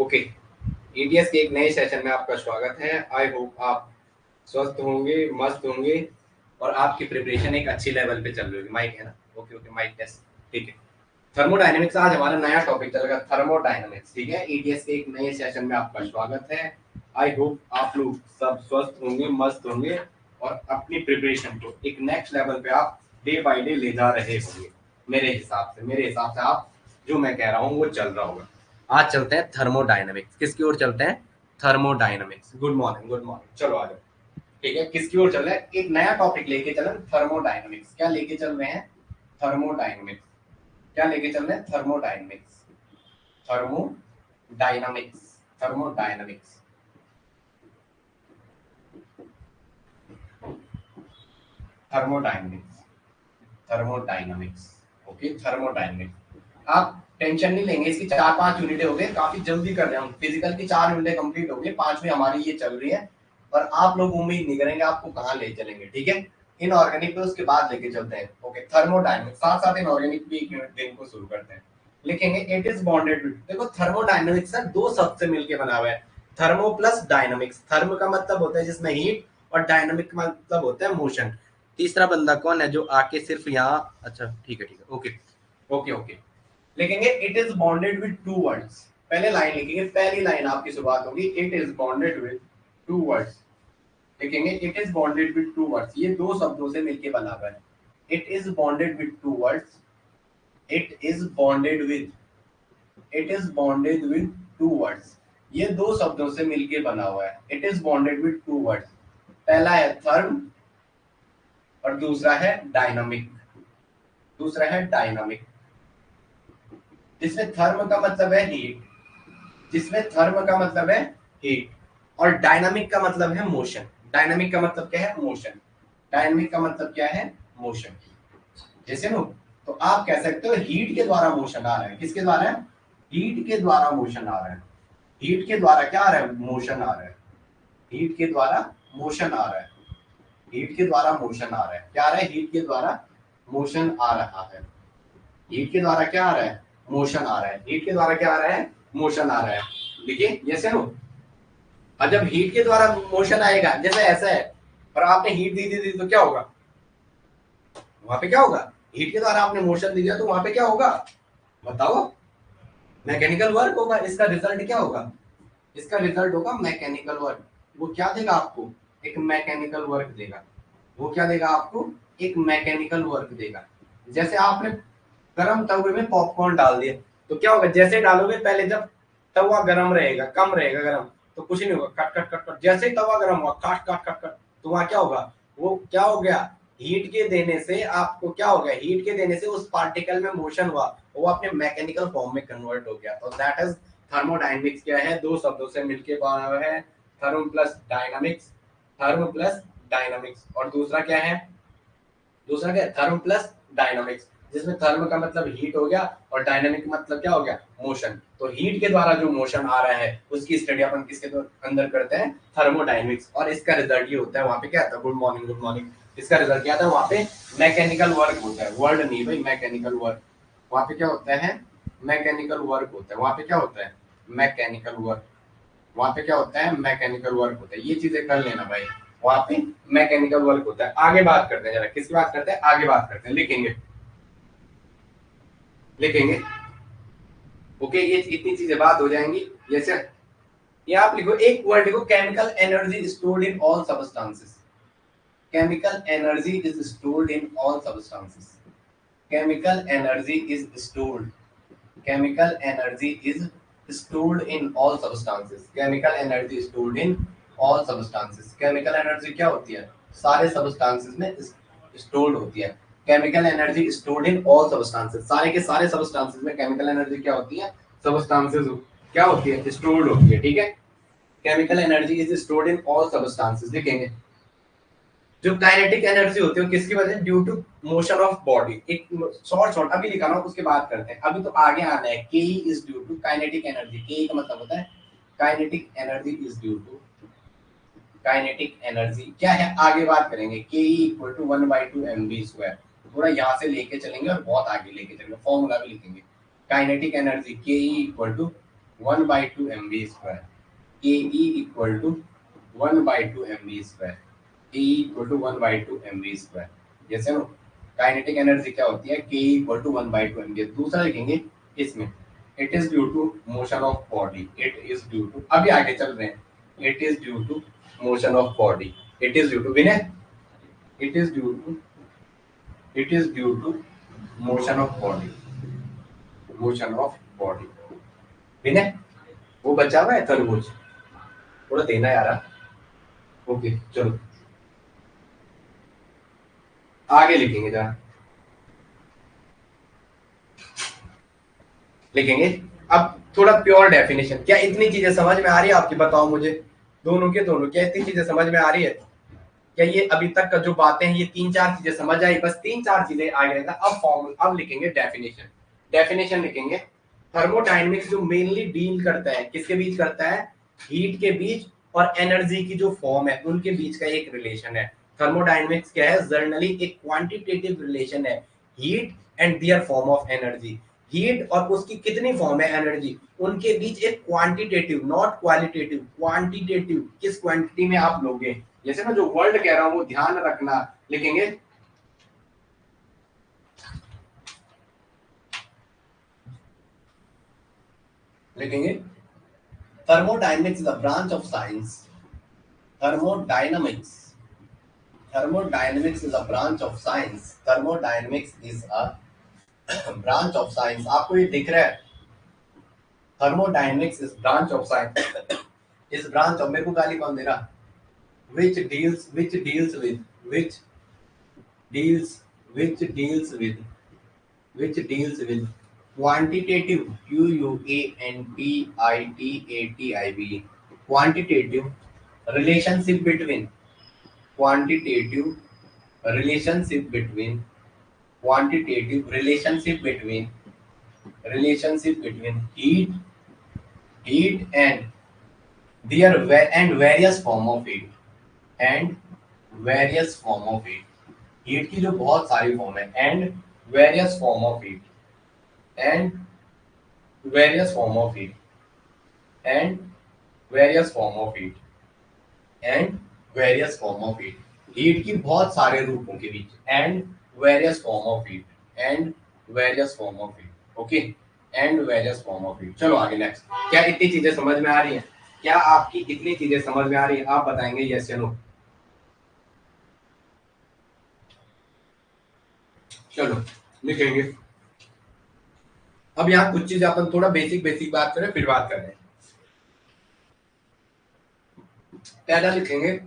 Okay, ETS के एक नए सेशन में आपका स्वागत है। आई होप आप स्वस्थ होंगे, मस्त होंगे और आपकी प्रिपरेशन एक अच्छी लेवल पे चल रही होगी। माइक है ना? ओके ओके, माइक टेस्ट, ठीक है। थर्मोडायनेमिक्स आज हमारा नया टॉपिक चलेगा, थर्मोडायनेमिक्स, ठीक है। ईटीएस के एक नए सेशन में आपका स्वागत है। आई होप आप लोग सब स्वस्थ होंगे, मस्त होंगे और अपनी प्रिपरेशन को एक नेक्स्ट लेवल पे आप डे बाय डे ले जा रहे होंगे। मेरे हिसाब से आप जो मैं कह रहा हूँ वो चल रहा होगा। आज चलते हैं थर्मोडायनेमिक्स। किसकी ओर चलते हैं? Thermodynamics. Good morning, good morning. चलो आ जाओ, ठीक है। किसकी ओर चल रहे हैं? एक नया टॉपिक लेके चल रहे हैं, थर्मोडायनेमिक्स। क्या लेके चल रहे हैं? थर्मोडायनेमिक्स। क्या लेके चल रहे हैं? Thermodynamics. Thermodynamics, thermodynamics, thermodynamics, thermodynamics. Okay, thermodynamics. आप टेंशन नहीं लेंगे, इसकी 4-5 यूनिटें हो गई, काफी जल्दी कर रहे हैं हम। फिजिकल की 4 यूनिटें कंप्लीट हो गई, 5वीं हमारी ये चल रही है। और आप लोग उम्मीद नहीं करेंगे आपको कहाँ ले चलेंगे, ठीक है। इनऑर्गेनिक पे उसके बाद लेके चलते हैं। ओके, थर्मोडायनामिक्स साथ साथ इनऑर्गेनिक भी एक यूनिट दिन को शुरू करते हैं। लिखेंगे इट इज बॉन्डेड विद। देखो, थर्मोडायनामिक्स है, दो शब्द से मिलके बना हुआ है, थर्मो प्लस डायनामिक्स। थर्म का मतलब होता है जिसमें हीट, और डायनामिक का मतलब होता है मोशन। तीसरा बंदा कौन है जो आके सिर्फ यहाँ, अच्छा ठीक है ठीक है, ओके ओके ओके। लिखेंगे it is bonded with two words. पहले लाइन लिखेंगे, पहली लाइन आपकी शुरुआत होगी it is bonded with two words. लिखेंगे it is bonded with two words, ये दो शब्दों से मिलके बना हुआ है। It is bonded with two words. It is bonded with, it is bonded with two words, ये दो शब्दों से मिलके बना हुआ है। It is bonded with two words. पहला है थर्म और दूसरा है डायनामिक। दूसरा है डायनामिक, जिसमें थर्म का मतलब है हीट, जिसमें थर्म का मतलब है हीट, और डायनामिक का मतलब है मोशन। डायनामिक का मतलब क्या है? मोशन। डायनामिक का मतलब क्या है? मोशन। जैसे नो, तो आप कह सकते हो हीट के द्वारा मोशन आ रहा है। किसके द्वारा? हीट के द्वारा मोशन आ रहा है। हीट के द्वारा क्या आ रहा है? मोशन आ रहा है। हीट के द्वारा मोशन आ रहा है। हीट के द्वारा मोशन आ रहा है। क्या आ रहा है? हीट के द्वारा मोशन आ रहा है। हीट के द्वारा क्या आ रहा है? मोशन आ रहा है। हीट के द्वारा क्या आ रहा है? मोशन आ रहा है। देखिए, यस है नो। और जब हीट के द्वारा मोशन आएगा, जैसे ऐसा है और आपने हीट दी दी तो क्या होगा? वहां पे क्या होगा? हीट के द्वारा आपने मोशन दिया तो वहां पे क्या होगा? बताओ। मैकेनिकल वर्क होगा। इसका रिजल्ट क्या होगा? इसका रिजल्ट होगा मैकेनिकल वर्क। वो क्या देगा आपको? एक मैकेनिकल वर्क देगा। वो क्या देगा आपको? एक मैकेनिकल वर्क देगा। जैसे आपने गरम तवे में पॉपकॉर्न डाल दिया तो क्या होगा? जैसे डालोगे, पहले जब तवा गरम रहेगा, कम रहेगा गरम, तो कुछ नहीं होगा, कट कट कट कट। जैसे ही तवा गरम हुआ, काट काट कट कट, तो वहां क्या होगा? वो क्या हो गया? हीट के देने से आपको क्या हो गया? हीट के देने से उस पार्टिकल में मोशन हुआ, वो अपने मैकेनिकल फॉर्म में कन्वर्ट हो गया। और दैट इज थर्मोडायनेमिक्स। क्या है? दो शब्दों से मिलकर बना हुआ है, therm plus dynamics. Therm plus dynamics. और दूसरा क्या है? दूसरा क्या? थर्म प्लस डायनामिक्स, जिसमें थर्म का मतलब हीट हो गया और डायनामिक मतलब क्या हो गया? मोशन। तो हीट के द्वारा जो मोशन आ रहा है उसकी स्टडी अपन किसके अंदर करते हैं? थर्मोडायनेमिक्स। और इसका रिजल्ट ये होता है, वहां पे क्या आता है? Good morning, good morning. इसका रिजल्ट क्या आता है? वहां पे मैकेनिकल वर्क होता है। वर्ड नहीं भाई, मैकेनिकल वर्क। वहां पे क्या होता है? मैकेनिकल वर्क होता है। वहां पे क्या होता है? Mechanical work. वहां पे क्या होता है? मैकेनिकल वर्क होता है। ये चीजें कर लेना भाई, वहां पे मैकेनिकल वर्क होता है। आगे बात करते हैं, जरा किसकी बात करते हैं? आगे बात करते हैं। लिखेंगे, लिखेंगे। ओके, ये इतनी चीजें बात हो जाएंगी। जैसे ये आप लिखो, एक वर्ड लिखो, chemical energy stored in all substances. Chemical energy is stored in all substances. Chemical energy is stored, chemical energy is stored in all substances. chemical energy is stored in all substances. chemical energy क्या होती है? सारे substances में stored होती है। chemical energy is stored in all substances, सारे के सारे substances में chemical energy क्या होती है? substances क्या होती है? stored होती है, ठीक है। chemical energy is stored in all substances। देखेंगे, जो काइनेटिक एनर्जी होती है किसकी वजह? Due to motion of body. एक शॉर्ट शॉर्ट अभी लिखा ना, उसके बाद करते हैं। अभी तो आगे आना है। K is due to kinetic energy. K का मतलब होता है kinetic energy is due to, kinetic energy क्या है आगे बात करेंगे। के इक्वल टू 1/2 mv²। थोड़ा यहाँ से लेके चलेंगे और बहुत आगे लेके चलेंगे, फॉर्मूला भी लिखेंगे। काइनेटिक एनर्जी के equal to 1/2 mv², AE equal to 1/2 mv², AE equal to 1/2 mv²। जैसे ना काइनेटिक एनर्जी क्या होती है, के इक्वल टू 1/2 mv। दूसरा लिखेंगे इसमें, it is due to motion of body, it is due to, अभी आगे चल रहे हैं, it is due to motion of body, it is due to Vinay, it is due to, it is due to motion of body, motion of body. Vinay वो बचा हुआ है तरबूज, थोड़ा देना यार। ओके चलो आगे लिखेंगे जरा, लिखेंगे अब थोड़ा प्योर डेफिनेशन। क्या इतनी चीजें समझ में आ रही है आपकी, बताओ मुझे, दोनों के दोनों, क्या इतनी चीजें समझ में आ रही है? क्या ये अभी तक का जो बातें हैं ये 3-4 चीजें समझ आई, बस 3-4 चीजें आगे रहता। अब फॉर्मूला, अब लिखेंगे डेफिनेशन, डेफिनेशन लिखेंगे। थर्मोडायनेमिक्स जो मेनली डील करता है किसके बीच करता है, हीट के बीच और एनर्जी की जो फॉर्म है उनके बीच का एक रिलेशन है। थर्मोडायनेमिक्स क्या है, जनरली एक क्वांटिटेटिव रिलेशन है, heat and there form of energy, heat और उसकी कितनी फॉर्म है एनर्जी, उनके बीच एक क्वांटिटेटिव, नॉट क्वालिटेटिव, क्वांटिटेटिव, किस क्वांटिटी में आप लोगे। जैसे मैं जो वर्ड कह रहा हूं वो ध्यान रखना, लिखेंगे लिखेंगे thermodynamics is a branch of science, thermodynamics, thermodynamics is a branch of science, thermodynamics is a branch of science। आपको ये दिख रहा है, thermodynamics is branch of science, इस ब्रांच ऑफ, मेरे को गाली कौन दे रहा, which deals with, which deals, which deals with, which deals with quantitative, quantitative quantitative relationship between, quantitative relationship between, quantitative relationship between heat and their and various form of heat, and various form of heat, heat की जो बहुत सारी form है, and various form of heat, and various form of heat, and various form of heat, and various form of heat, heat की बहुत सारे रूपों के बीच, and various form of heat, and various form of heat. Okay, and various form of heat. चलो आगे next. क्या इतनी चीजें समझ में आ रही हैं, क्या आपकी इतनी चीजें समझ में आ रही है, आप बताएंगे यस या नो। चलो लिखेंगे, अब यहाँ कुछ चीजें अपन थोड़ा बेसिक बेसिक बात करें फिर बात करें। पहला लिखेंगे,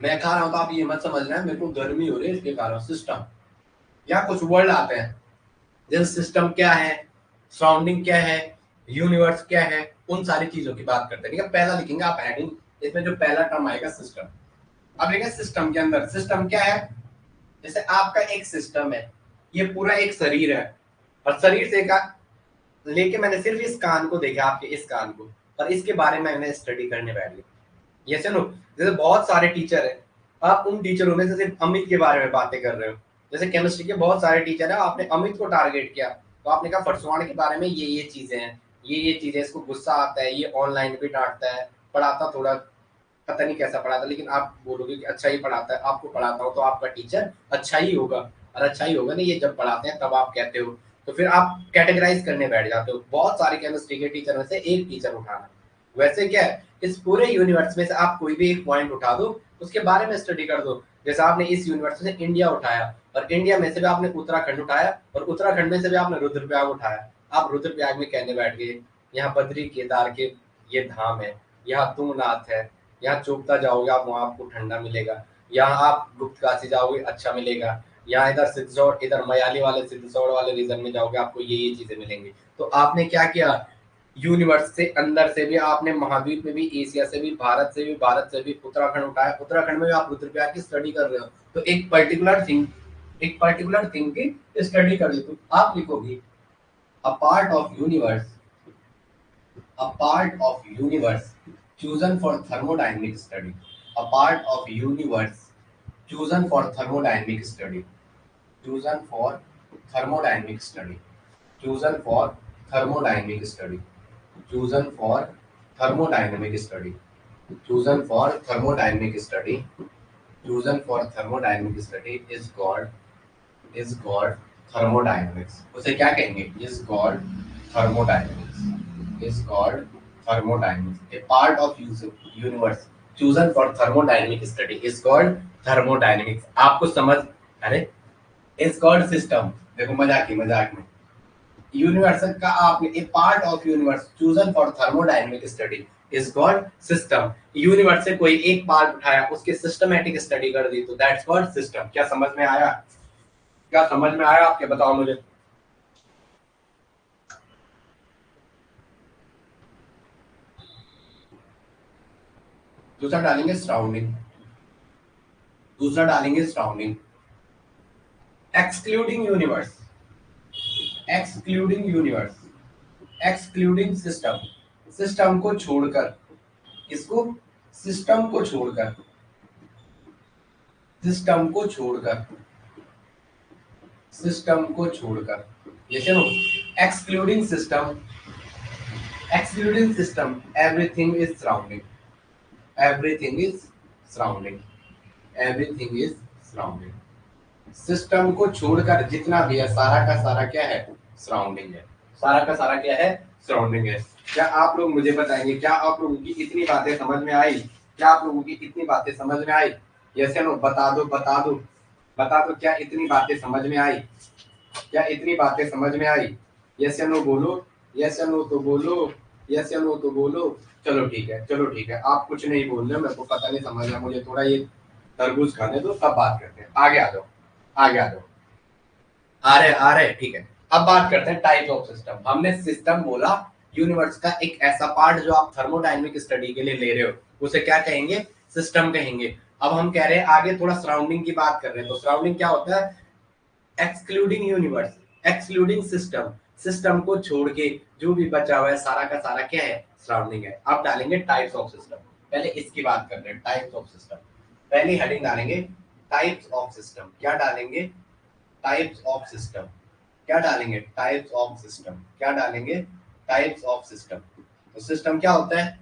मैं खा रहा हूं तो आप ये मत समझना है मेरे को गर्मी हो रही है इसके कारण, सिस्टम, या कुछ वर्ड आते हैं जैसे सिस्टम क्या है, सराउंडिंग क्या है, यूनिवर्स क्या है, उन सारी चीजों की बात करते हैं। ठीक है, पहला लिखेंगे आप हेडिंग, इसमें जो पहला टर्म आएगा सिस्टम। अब लिखेंगे सिस्टम के अंदर, सिस्टम क्या है, जैसे आपका एक सिस्टम है, ये पूरा एक शरीर है, और शरीर से का लेके मैंने सिर्फ इस कान को देखा, आपके इस कान को, और इसके बारे में मैंने स्टडी करने बैठ गया। ये सुनो, जैसे बहुत सारे टीचर है, आप उन टीचरों में से सिर्फ अमित के बारे में बातें कर रहे हो। जैसे केमिस्ट्री के बहुत सारे टीचर है, आपने अमित को टारगेट किया, तो आपने कहा फरसवाण के बारे में ये चीजें हैं, ये चीजें, इसको गुस्सा आता है, ये ऑनलाइन भी डांटता है, पढ़ाता थोड़ा पता नहीं कैसा पढ़ाता, लेकिन आप बोलोगे कि अच्छा ही पढ़ाता है, आपको पढ़ाता हो तो आपका टीचर अच्छा ही होगा, और अच्छा ही होगा नहीं, ये जब पढ़ाते हैं तब आप कहते हो, तो फिर आप कैटेगराइज करने बैठ जाते हो। बहुत सारे केमिस्ट्री के टीचर में से एक टीचर उठाना, वैसे क्या है, इस पूरे यूनिवर्स में से आप कोई भी एक पॉइंट उठा दो, उसके बारे में स्टडी कर दो। जैसे आपने इस यूनिवर्स से इंडिया उठाया, और इंडिया में से भी आपने उत्तराखंड उठाया, और उत्तराखंड में से भी आपने रुद्रप्रयाग उठाया। आप रुद्रप्रयाग में कहने बैठ गए यहाँ बद्री केदार के ये धाम है, यहाँ तुंगनाथ है, यहाँ चोपता जाओगे आप वहाँ आपको ठंडा मिलेगा, यहाँ आप गुप्त काशी जाओगे अच्छा मिलेगा, यहाँ इधर सिद्धौड़, इधर मयाली वाले सिद्धौड़ वाले रीजन में जाओगे आपको ये चीजें मिलेंगी। तो आपने क्या किया, यूनिवर्स से अंदर से भी आपने, महाद्वीप में भी, एशिया से भी, भारत से भी, भारत से भी उत्तराखंड उठाया, उत्तराखंड में भी आप रुद्रप्रयाग की स्टडी कर रहे हो, तो एक पर्टिकुलर थिंग की स्टडी कर ली, तो आप लिखोगे a part of universe, a part of universe chosen for thermodynamic study, a part of universe chosen for thermodynamic study, chosen for thermodynamic study, chosen for thermodynamic study, chosen for thermodynamic study, chosen for thermodynamic study, chosen for thermodynamic study is called thermodynamics. उसे क्या कहेंगे? is called thermodynamics, is called thermodynamics. A part of universe chosen for thermodynamic study is called thermodynamics. आपको समझ, अरे is called system, देखो मजाक ही मजाक में यूनिवर्स का आपने a part of universe chosen for thermodynamic study is called system. Universe से कोई एक पार्ट उठाया उसके सिस्टमैटिक स्टडी कर दी तो दैट्स कॉल्ड सिस्टम। क्या समझ में आया? क्या समझ में आया आपके? बताओ मुझे। दूसरा डालेंगे सराउंडिंग, दूसरा डालेंगे surrounding. Excluding universe, excluding universe, excluding system, system को छोड़कर, इसको सिस्टम को छोड़कर, सिस्टम को छोड़कर, सिस्टम को छोड़कर, ये चलो excluding system, excluding system, everything is surrounding, everything is surrounding, everything is surrounding. System को छोड़कर जितना भी है सारा का सारा क्या है? सराउंडिंग है। सारा का सारा क्या है? सराउंडिंग है। क्या आप लोग मुझे बताएंगे, क्या आप लोगों की इतनी बातें समझ में आई? क्या आप लोगों की इतनी बातें समझ में आई? यस या नो? बता दो, बता दो, बता दो। क्या इतनी बातें समझ में आई? क्या इतनी बातें समझ में आई? यस या नो बोलो, यस या नो तो बोलो, यस या नो तो बोलो। चलो ठीक है, चलो ठीक है, आप कुछ नहीं बोल रहे, मेरे को पता नहीं समझ रहा, मुझे थोड़ा ये तरबूज खाने दो तब बात करते हैं। आगे आ जाओ, आगे आ जाओ। आ रहे ठीक है। अब बात करते हैं टाइप ऑफ सिस्टम। हमने सिस्टम बोला यूनिवर्स का एक ऐसा पार्ट जो आप थर्मोडायनेमिक स्टडी के लिए ले रहे हो उसे क्या कहेंगे? सिस्टम कहेंगे। अब हम कह रहे हैं आगे थोड़ा सराउंडिंग की बात कर रहे हैं, तो सराउंडिंग क्या होता है? Excluding universe, excluding system, system को छोड़ के जो भी बचा हुआ है सारा का सारा क्या है? सराउंडिंग है। अब डालेंगे टाइप्स ऑफ सिस्टम। पहले इसकी बात कर रहे हैं, टाइप्स ऑफ सिस्टम। पहली हेडिंग डालेंगे टाइप्स ऑफ सिस्टम। क्या डालेंगे? Types of system. क्या डालेंगे? Types of system. क्या डालेंगे? Types of system. तो सिस्टम क्या होता है?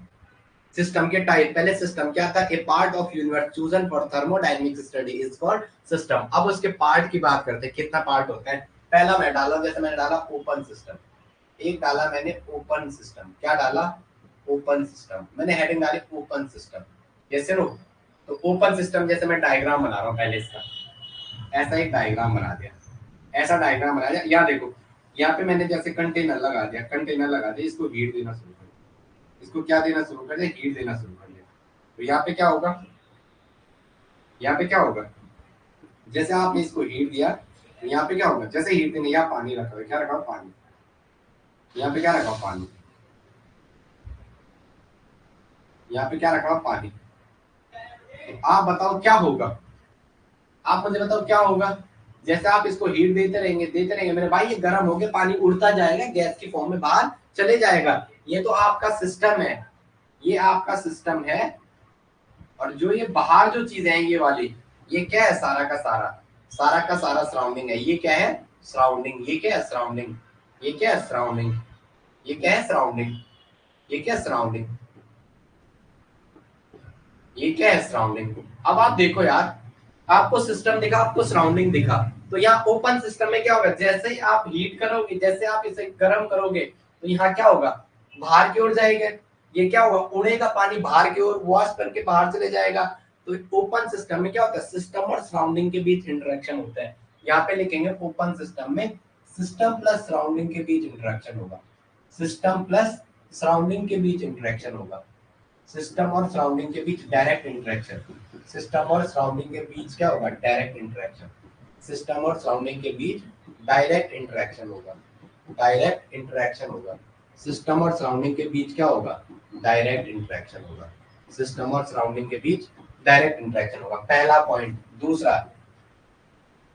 सिस्टम के टाइप। पहले सिस्टम क्या था? A part of universe chosen for thermodynamic study is called system. अब उसके पार्ट की बात करते हैं, कितना पार्ट होता है। पहला मैं डाला, जैसे मैंने डाला ओपन सिस्टम, एक डाला मैंने ओपन सिस्टम। क्या डाला? Open system. मैंने हेडिंग डाली ओपन सिस्टम, जैसे नो। तो ओपन सिस्टम जैसे मैं डायग्राम बना रहा हूँ पहले इसका, ऐसा एक डायग्राम बना दिया, ऐसा डायग्राम बना दिया। यहाँ देखो, यहाँ पे मैंने जैसे कंटेनर लगा दिया, कंटेनर लगा दिया, इसको हीट देना शुरू कर दिया, इसको क्या देना शुरू कर दिया? हीट देना शुरू कर दिया। तो यहाँ पे क्या होगा? यहाँ पे क्या होगा? जैसे आपने इसको हीट दिया, तो यहाँ पे क्या होगा? जैसे हीट देने, यहाँ पानी रखा हुआ, क्या रखा हुआ? पानी। यहाँ पे क्या रखा हुआ? पानी। यहाँ पे क्या रखा हुआ? पानी। तो आप बताओ क्या होगा? आप मुझे बताओ क्या होगा? जैसे आप इसको हीट देते रहेंगे मेरे भाई, ये गर्म होकर पानी उड़ता जाएगा, गैस की फॉर्म में बाहर चले जाएगा। ये तो आपका सिस्टम है, ये आपका सिस्टम है। और जो ये बाहर जो चीजें हैं ये वाली, ये क्या है? सारा का सारा, सारा का सारा सराउंडिंग है। ये क्या है? सराउंडिंग। ये क्या है? सराउंडिंग। ये क्या है? सराउंडिंग। ये क्या है? सराउंडिंग। ये क्या है? सराउंडिंग। ये क्या है? सराउंडिंग। अब आप देखो यार, आपको सिस्टम दिखा, आपको सराउंडिंग दिखा, तो यहाँ ओपन सिस्टम में क्या होगा? जैसे ही आप हीट करोगे, जैसे आप इसे गर्म करोगे, तो यहाँ क्या होगा? बाहर की ओर जाएगा। ये क्या होगा? उड़ेगा पानी बाहर की ओर, वॉश करके बाहर चले जाएगा। तो ओपन सिस्टम में क्या होता है? सिस्टम और सराउंडिंग के बीच इंटरेक्शन होता है। यहाँ पे लिखेंगे ओपन सिस्टम में सिस्टम प्लस सराउंडिंग के बीच इंटरेक्शन होगा, सिस्टम प्लस सराउंडिंग के बीच इंटरेक्शन होगा, सिस्टम और सराउंडिंग के बीच डायरेक्ट इंटरेक्शन। सिस्टम और सराउंडिंग के बीच क्या होगा? Direct interaction. सिस्टम और सराउंडिंग के बीच डायरेक्ट इंटरेक्शन होगा, डायरेक्ट इंटरेक्शन होगा। सिस्टम और सराउंडिंग के बीच क्या होगा? डायरेक्ट इंटरेक्शन होगा। सिस्टम और सराउंडिंग के बीच डायरेक्ट इंटरेक्शन होगा, पहला पॉइंट। दूसरा,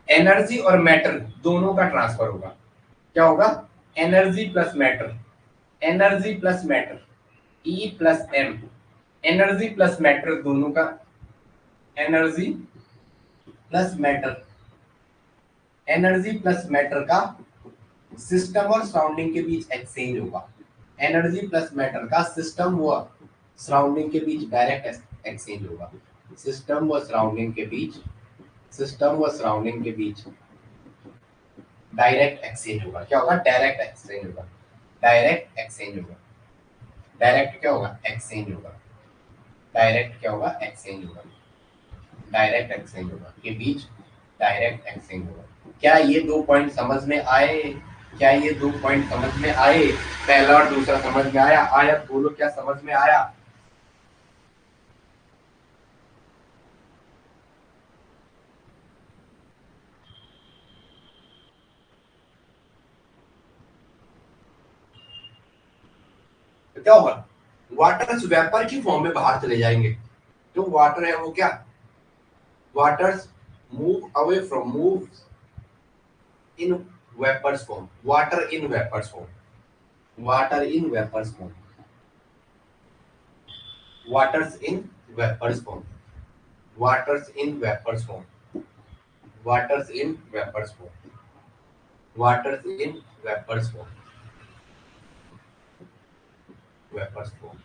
एनर्जी और मैटर दोनों का ट्रांसफर होगा। क्या होगा? Energy plus matter, energy plus matter, E plus M, energy plus matter दोनों का, energy plus matter, energy plus matter का सिस्टम और सराउंडिंग के बीच एक्सचेंज होगा। एनर्जी प्लस मैटर का सिस्टम व सराउंडिंग के बीच डायरेक्ट एक्सचेंज होगा। सिस्टम व सराउंडिंग के बीच, सिस्टम व सराउंडिंग के बीच डायरेक्ट एक्सचेंज होगा। क्या होगा? डायरेक्ट एक्सचेंज होगा। डायरेक्ट एक्सचेंज होगा। डायरेक्ट क्या होगा? एक्सचेंज होगा। डायरेक्ट क्या होगा? एक्सचेंज होगा। डायरेक्ट एक्सचेंज होगा के बीच डायरेक्ट एक्सचेंज होगा। क्या ये दो पॉइंट समझ में आए? क्या ये दो पॉइंट समझ में आए? पहला और दूसरा समझ में आया? आया बोलो, क्या समझ में आया? तो क्या होगा? वाटर वेपर की फॉर्म में बाहर चले जाएंगे। जो वाटर है वो क्या? Waters move away from, move in vapours form, water in vapours form, water in vapours form, waters in vapors form, waters in vapors form, waters in vapors form, waters in vapors form, vapors form।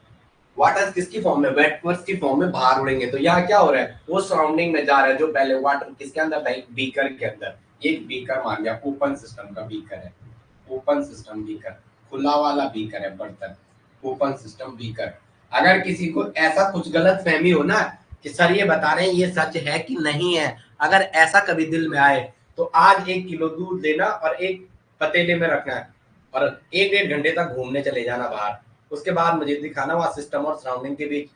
Waters किसकी form में? Vapours की form में बाहर उड़ेंगे। तो यहाँ क्या हो रहा है? वो सराउंडिंग में जा रहा है। जो पहले वाटर किसके अंदर था? एक बीकर के अंदर। ये बीकर मान लिया, ओपन सिस्टम का बीकर है, ओपन सिस्टम बीकर, खुला वाला बीकर है बर्तन, ओपन सिस्टम बीकर। अगर किसी को ऐसा कुछ गलत फहमी हो ना कि सर ये बता रहे हैं ये सच है कि नहीं है, अगर ऐसा कभी दिल में आए तो आज 1 किलो दूध लेना और एक पतीले में रखना है और 1-1.5 घंटे तक घूमने चले जाना बाहर। उसके बाद मुझे दिखाना वहां सिस्टम और सराउंडिंग के बीच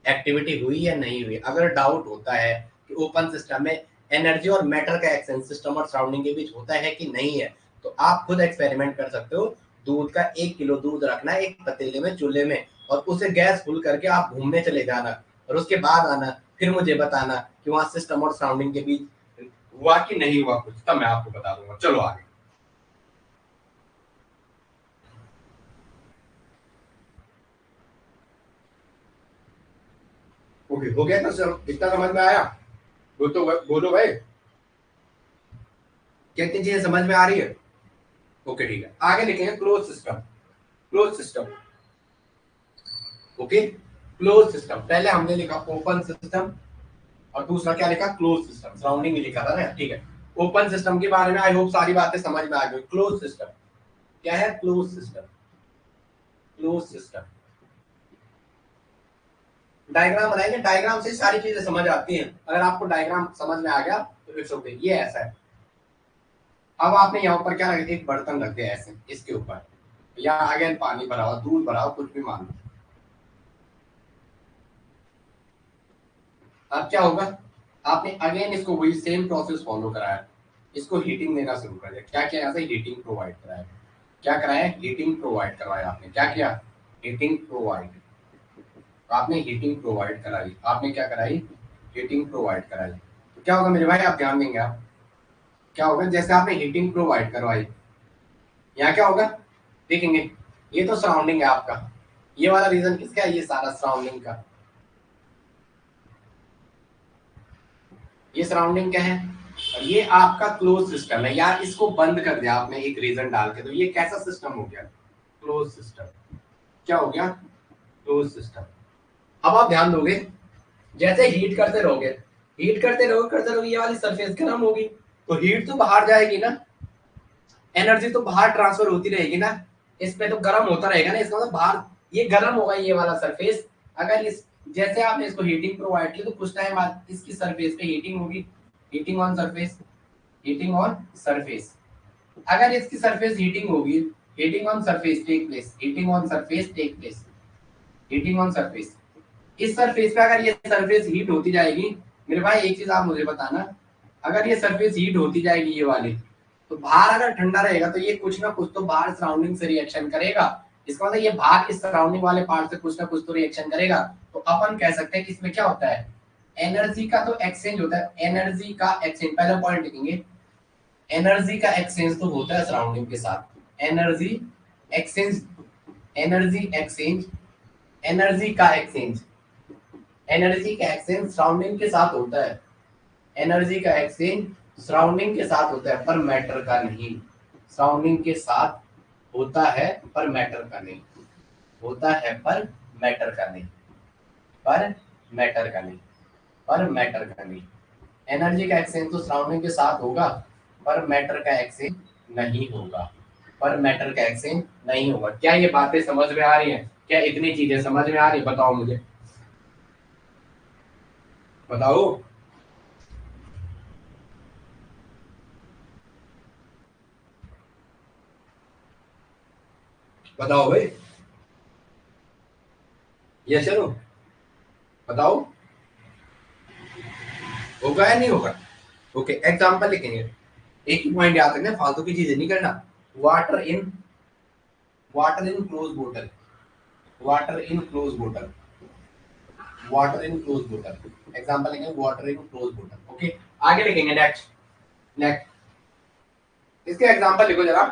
एक्टिविटी हुई या नहीं हुई। अगर डाउट होता है कि ओपन सिस्टम में एनर्जी और मैटर का एक्सचेंज सिस्टम और सराउंडिंग के बीच होता है कि नहीं है, तो आप खुद एक्सपेरिमेंट कर सकते हो। दूध का 1 किलो दूध रखना है एक पतीले में, चूल्हे में, और उसे गैस फुल करके आप घूमने चले जाना और उसके बाद आना, फिर मुझे बताना कि वहां सिस्टम और सराउंडिंग के बीच हुआ कि नहीं हुआ कुछ, तब मैं आपको बता दूंगा। चलो आगे। ओके, हो गया? तो इतना समझ में आया? बोलो भाई, कितनी चीजें समझ में आ रही है? ओके ठीक है, आगे लिखेंगे close system. Close system, okay. Close system, पहले हमने लिखा ओपन सिस्टम और दूसरा क्या लिखा? Close system. सराउंडिंग लिखा था ना, ठीक है। ओपन सिस्टम के बारे में आई होप सारी बातें समझ में आ गई। क्लोज सिस्टम क्या है? Close system, close system. Diagram बनाएंगे, डायग्राम से सारी चीजें समझ आती हैं। अगर आपको डायग्राम समझ में आ गया तो इट्स ओके, ये ऐसा है। अब आपने यहाँ पर क्या रख दिया? एक बर्तन रख दिया ऐसे इसके ऊपर, या अगेन पानी भरा हुआ, दूध भरा हुआ, कुछ भी मान लो। अब क्या होगा? आपने अगेन इसको वही सेम प्रोसेस फॉलो कराया, इसको हीटिंग देना शुरू कर दिया। क्या किया? यहाँ से हीटिंग प्रोवाइड कराया। क्या कराया? हीटिंग प्रोवाइड करवाया आपने। क्या किया? Heating provide. आपने हीटिंग प्रोवाइड कराई। आपने क्या कराई? हीटिंग प्रोवाइड कराई। तो क्या होगा मेरे भाई? आप ध्यान देंगे। आप क्या होगा? जैसे आपने हीटिंग प्रोवाइड करवाई, यहाँ क्या होगा देखेंगे? ये तो सराउंडिंग है आपका, ये वाला रीजन किसका है? ये सारा सराउंडिंग का। ये सराउंडिंग क्या है? और ये आपका क्लोज सिस्टम है यार। इसको बंद कर दिया आपने एक रीजन डाल के, तो ये कैसा सिस्टम हो गया? Close system. क्या हो गया? Close system. अब आप ध्यान दोगे, जैसे हीट करते रहोगे, हीट करते रहोगे, ये वाली सरफेस गर्म होगी, तो हीट तो बाहर जाएगी ना, एनर्जी तो बाहर ट्रांसफर होती रहेगी ना। इस पे तो गर्म होता रहेगा ना, इसका मतलब बाहर ये गर्म होगा ये वाला सरफेस। अगर इस जैसे आपने इसको हीटिंग प्रोवाइड की तो कुछ टाइम बाद इसकी सरफेस पे हीटिंग होगी। Heating on surface, heating on surface. अगर इसकी सरफेस हीटिंग होगी, heating on surface take place, heating on surface take place, heating on surface. इस सरफेस पे अगर ये सरफेस हीट होती जाएगी, मेरे भाई एक चीज आप मुझे बताना, अगर ये सरफेस हीट होती जाएगी ये वाली, तो बाहर अगर ठंडा रहेगा तो ये कुछ ना कुछ तो बाहर सराउंडिंग से रिएक्शन करेगा। इसका मतलब ये बाहर इस सराउंडिंग वाले पार्ट से कुछ ना कुछ तो रिएक्शन करेगा। तो अपन कह सकते हैं कि इसमें क्या होता है? एनर्जी का तो एक्सचेंज होता है। एनर्जी का एक्सचेंज, पहला पॉइंट लिखेंगे, एनर्जी का एक्सचेंज तो होता है सराउंडिंग के साथ। Energy exchange, energy exchange, energy का एक्सचेंज, एनर्जी का एक्सचेंज सराउंडिंग के साथ होता है। एनर्जी का एक्सचेंज सराउंडिंग के साथ होता है पर मैटर का नहीं। सराउंडिंग के साथ होता है पर मैटर का नहीं। होता है पर मैटर का नहीं, पर मैटर का नहीं, पर मैटर का नहीं। एनर्जी का एक्सचेंज तो सराउंडिंग के साथ होगा, पर मैटर का एक्सचेंज नहीं होगा, पर मैटर का एक्सचेंज नहीं होगा। क्या ये बातें समझ में आ रही हैं? क्या इतनी चीजें समझ में आ रही है? बताओ मुझे, बताओ। बताओ भाई, ये चलो बताओ, होगा या नहीं होगा? ओके, एग्जांपल लिखेंगे। एक ही पॉइंट याद रखना, फालतू की चीजें नहीं करना। Water in, water in close बोतल, वाटर इन क्लोज बोतल, वाटर इन क्लोज बोतल। एग्जांपल लिखेंगे वाटर इन क्लोज बोतल। ओके, आगे लिखेंगे नेक्स्ट। नेक्स्ट इसके एग्जांपल लिखो जरा।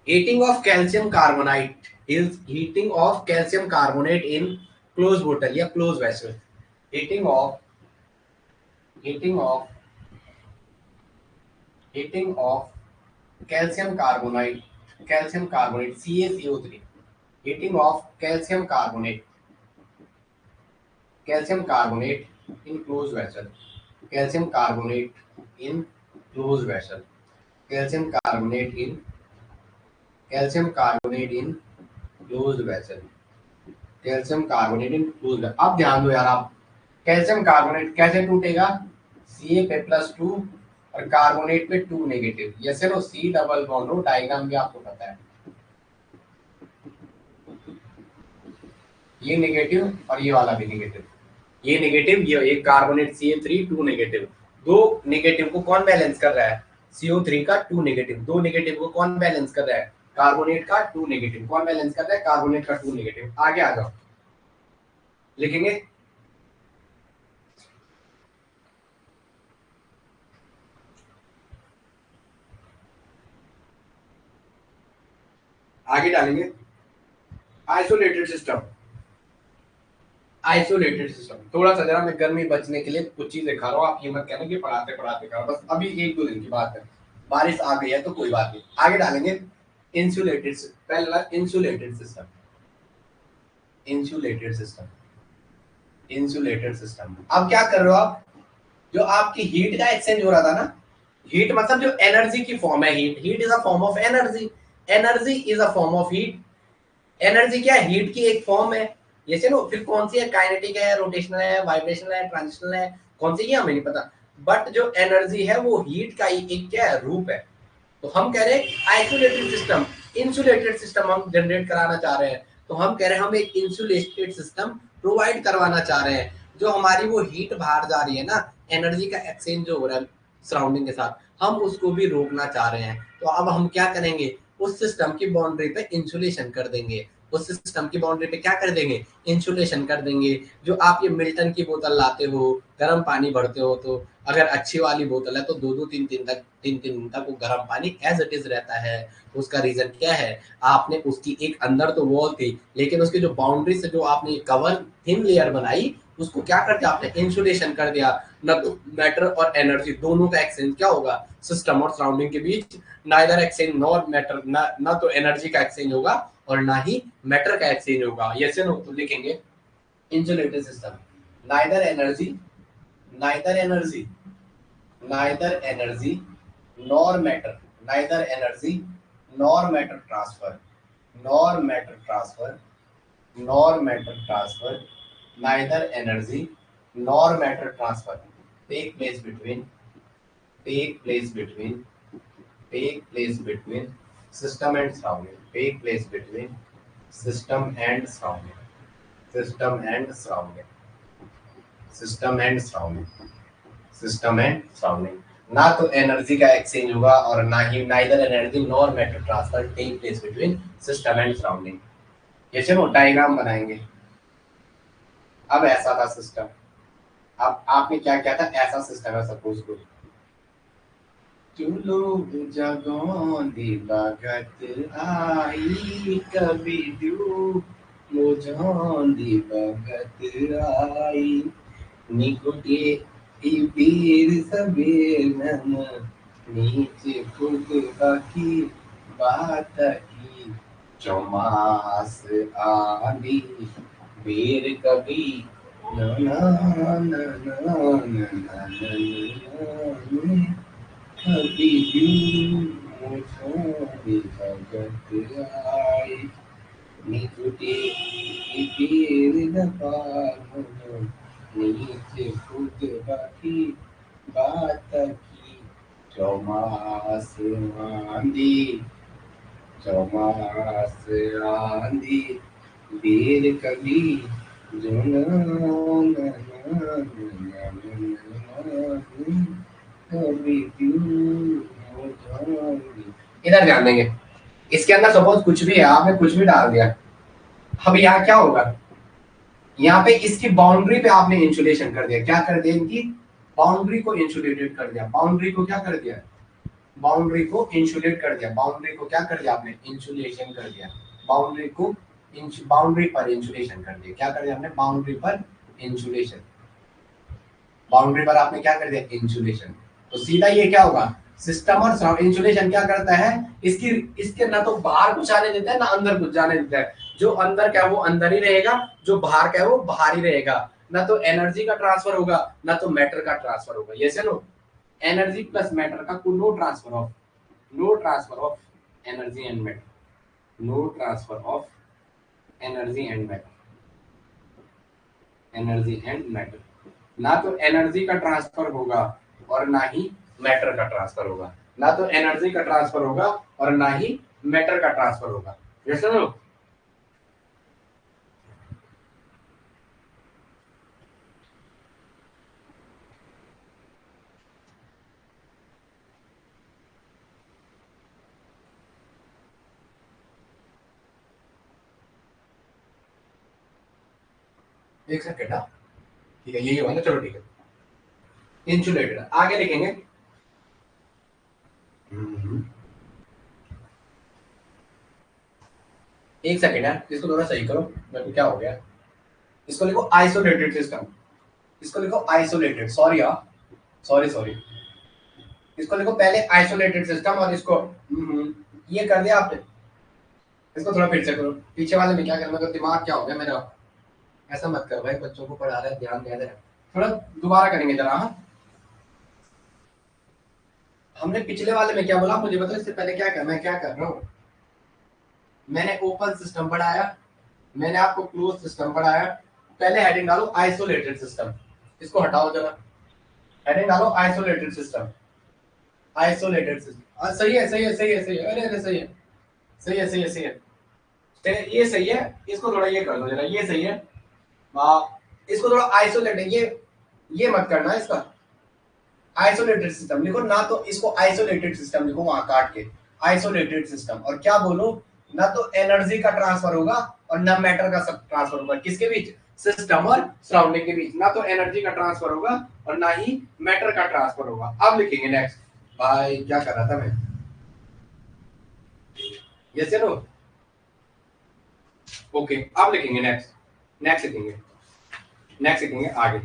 Heating of calcium carbonite is heating of calcium carbonate in close बोतल या close vessel. Heating of, heating of, heating of calcium carbonite, calcium carbonate CaCO3, heating of calcium carbonate, calcium carbonate in close vessel, calcium carbonate in close vessel, calcium carbonate in, calcium carbonate in close vessel, calcium carbonate in close. अब ध्यान दो यार आप, calcium carbonate कैसे टूटेगा? Ca पे +2 और carbonate पे 2 नेगेटिव, ये सिर्फ C डबल बॉन्ड हो, डायग्राम भी आपको पता है। ये नेगेटिव और ये वाला भी नेगेटिव, ये नेगेटिव, ये एक कार्बोनेट Ca3 2 नेगेटिव। दो नेगेटिव को कौन बैलेंस कर रहा है? CO3 का 2 नेगेटिव। दो नेगेटिव को कौन बैलेंस कर रहा है? कार्बोनेट का 2 नेगेटिव। कौन बैलेंस कर रहा है? कार्बोनेट का 2 नेगेटिव। आगे आ जाओ, लिखेंगे आगे डालेंगे आइसोलेटेड सिस्टम। आइसोलेटेड सिस्टम थोड़ा सा जरा मैं गर्मी बचने के लिए कुछ चीजें खा रहा हूँ, आप ये मत कहना कि पढ़ाते पढ़ाते खा रहा हूँ, बस अभी 1-2 दिन की बात है, बारिश आ गई है तो कोई बात नहीं। आगे डालेंगे इंसुलेटेड, पहला insulated system, insulated system, insulated system. अब क्या कर रहे हो आप? जो आपकी हीट का एक्सचेंज हो रहा था ना, हीट मतलब जो एनर्जी की फॉर्म है, heat, heat is a form of energy, energy is a form of heat. Energy क्या है? हीट की एक फॉर्म है। ये चलो, फिर कौन सी है? काइनेटिक है, रोटेशनल है, वाइब्रेशनल है, ट्रांजिशनल है, कौन सी है हमें नहीं पता, बट जो एनर्जी है वो हीट का ही एक क्या है? रूप है। तो हम कह रहे हैं आइसोलेटेड सिस्टम, इंसुलेटेड सिस्टम हम जनरेट कराना चाह रहे हैं। तो हम कह रहे हैं हम एक इंसुलेटेड सिस्टम प्रोवाइड करवाना चाह रहे हैं। जो हमारी वो हीट बाहर जा रही है ना, एनर्जी का एक्सचेंज जो हो रहा है सराउंडिंग के साथ, हम उसको भी रोकना चाह रहे हैं। तो अब हम क्या करेंगे? उस सिस्टम की बाउंड्री पे इंसुलेशन कर देंगे। उस सिस्टम की बाउंड्री पे क्या कर देंगे? इंसुलेशन कर देंगे। जो आप ये मिल्टन की बोतल लाते हो, गर्म पानी भरते हो, तो अगर अच्छी वाली बोतल है तो 2-2 3 दिन तक 3 3 दिन तक वो गर्म पानी एज इट इज रहता है। उसका रीजन क्या है? आपने उसकी एक अंदर तो वॉल थी, लेकिन उसकी जो बाउंड्री से जो आपने कवर थिन लेयर बनाई, उसको क्या कर दिया आपने? इंसुलेशन कर दिया। न तो मैटर और एनर्जी दोनों का एक्सचेंज क्या होगा सिस्टम और सराउंडिंग के बीच? नाइदर एक्सचेंज नॉर मैटर, ना तो एनर्जी का एक्सचेंज होगा और ना ही मैटर का एक्सचेंज होगा। यस या नो? तो लिखेंगे insulated system, neither energy, neither energy, neither energy nor matter, neither energy nor matter transfer, nor matter transfer, nor matter transfer, neither energy nor matter transfer take place between, take place between, take place between system and surrounding, take place between system and surrounding, system and surrounding, system and surrounding, system and surrounding. ना तो energy का exchange होगा और ना ही neither energy nor matter transfer take place between system and surrounding. ये चलो diagram बनाएंगे। अब ऐसा था सिस्टम, अब आपने क्या किया था? ऐसा सिस्टम है सपोज को, चलो जगों दी भगत आई कभी दू मुझों दी भगत आई निकुटे वीर सबेरन नीचे खुद बाकी बात की चौमास आंधी बेर कभी ना ना ना ना ना ना ना ना कभी यूं मुझे भगत आई निजुटे पीर न पालो नीचे खुद बाकी बात की चौमास आंधी चौमास आंधी बेर कभी जो कभी क्यों हो जाऊंगी। इधर ध्यान देंगे, इसके अंदर सपोज कुछ भी है, आपने कुछ भी डाल दिया, अब यहाँ क्या होगा, यहाँ पे इसकी बाउंड्री पे आपने इंसुलेशन कर दिया, क्या कर दिया, इनकी बाउंड्री को इंसुलेटेड कर दिया, बाउंड्री को क्या कर दिया, बाउंड्री को इंसुलेट कर दिया, बाउंड्री को क्या कर दिया आपने, इंसुलेशन कर दिया, बाउंड्री को बाउंड्री पर इंसुलेशन कर दिया, क्या कर दिया आपने, बाउंड्री पर इंसुलेशन, बाउंड्री पर आपने क्या कर दिया, इंसुलेशन। तो सीधा ये क्या होगा, सिस्टम और सराउंड, इंसुलेशन क्या करता है, इसकी इसके ना तो बाहर कुछ आने देता है ना अंदर कुछ जाने देता है, जो अंदर का है वो अंदर ही रहेगा, जो बाहर का है वो बाहर ही रहेगा, ना तो एनर्जी का ट्रांसफर होगा ना तो मैटर का ट्रांसफर होगा, ये नो एनर्जी प्लस मैटर का no transfer of energy and matter, no transfer of energy and matter, energy and matter, ना तो एनर्जी का ट्रांसफर होगा और ना ही मैटर का ट्रांसफर होगा, ना तो एनर्जी का ट्रांसफर होगा और ना ही मैटर का ट्रांसफर होगा, ये समझो। एक सेकंड, हाँ ठीक है, यही होगा ना, चलो ठीक है, इंसुलेटेड आगे लिखेंगे। एक सेकंड है, इसको थोड़ा सही करो, मेरे को क्या हो गया, इसको लिखो आइसोलेटेड सिस्टम, इसको लिखो आइसोलेटेड, सॉरी हाँ, सॉरी सॉरी, इसको लिखो पहले आइसोलेटेड सिस्टम और इसको ये कर दिया आपने, इसको थोड़ा फिर से करो, पीछे वाले में क्या करना, मतलब दिमाग क्या हो गया मेरा, ऐसा मत कर भाई, बच्चों को पढ़ा रहा है, ध्यान दे रहा है, थोड़ा दोबारा करेंगे जरा, हाँ। हमने पिछले वाले में क्या बोला मुझे बताओ, इससे पहले क्या कर, मैं क्या कर रहा हूँ, मैंने ओपन सिस्टम पढ़ाया, मैंने आपको क्लोज सिस्टम पढ़ाया, पहले हेडिंग डालो आइसोलेटेड सिस्टम, इसको हटाओ जरा, हेडिंग डालो आइसोलेटेड सिस्टम, आइसोलेटेड सिस्टम, सही है सही है सही है सही है, अरे अरे सही है सही है सही है सही है, ये सही है, इसको थोड़ा ये कर दो जरा, ये सही है, इसको थोड़ा आइसोलेटेड, ये मत करना इसका, आइसोलेटेड सिस्टम लिखो ना, तो इसको आइसोलेटेड सिस्टम लिखो वहां काट के, आइसोलेटेड सिस्टम, और क्या बोलो, ना तो एनर्जी का ट्रांसफर होगा और ना मैटर का ट्रांसफर होगा, किसके बीच, सिस्टम और सराउंडिंग के बीच, ना तो एनर्जी का ट्रांसफर होगा और ना ही मैटर का ट्रांसफर होगा। अब लिखेंगे नेक्स्ट, भाई क्या कर रहा था मैं, यस या नो, ओके, अब लिखेंगे नेक्स्ट, नेक्स्ट लिखेंगे, नेक्स्ट लिखेंगे आगे,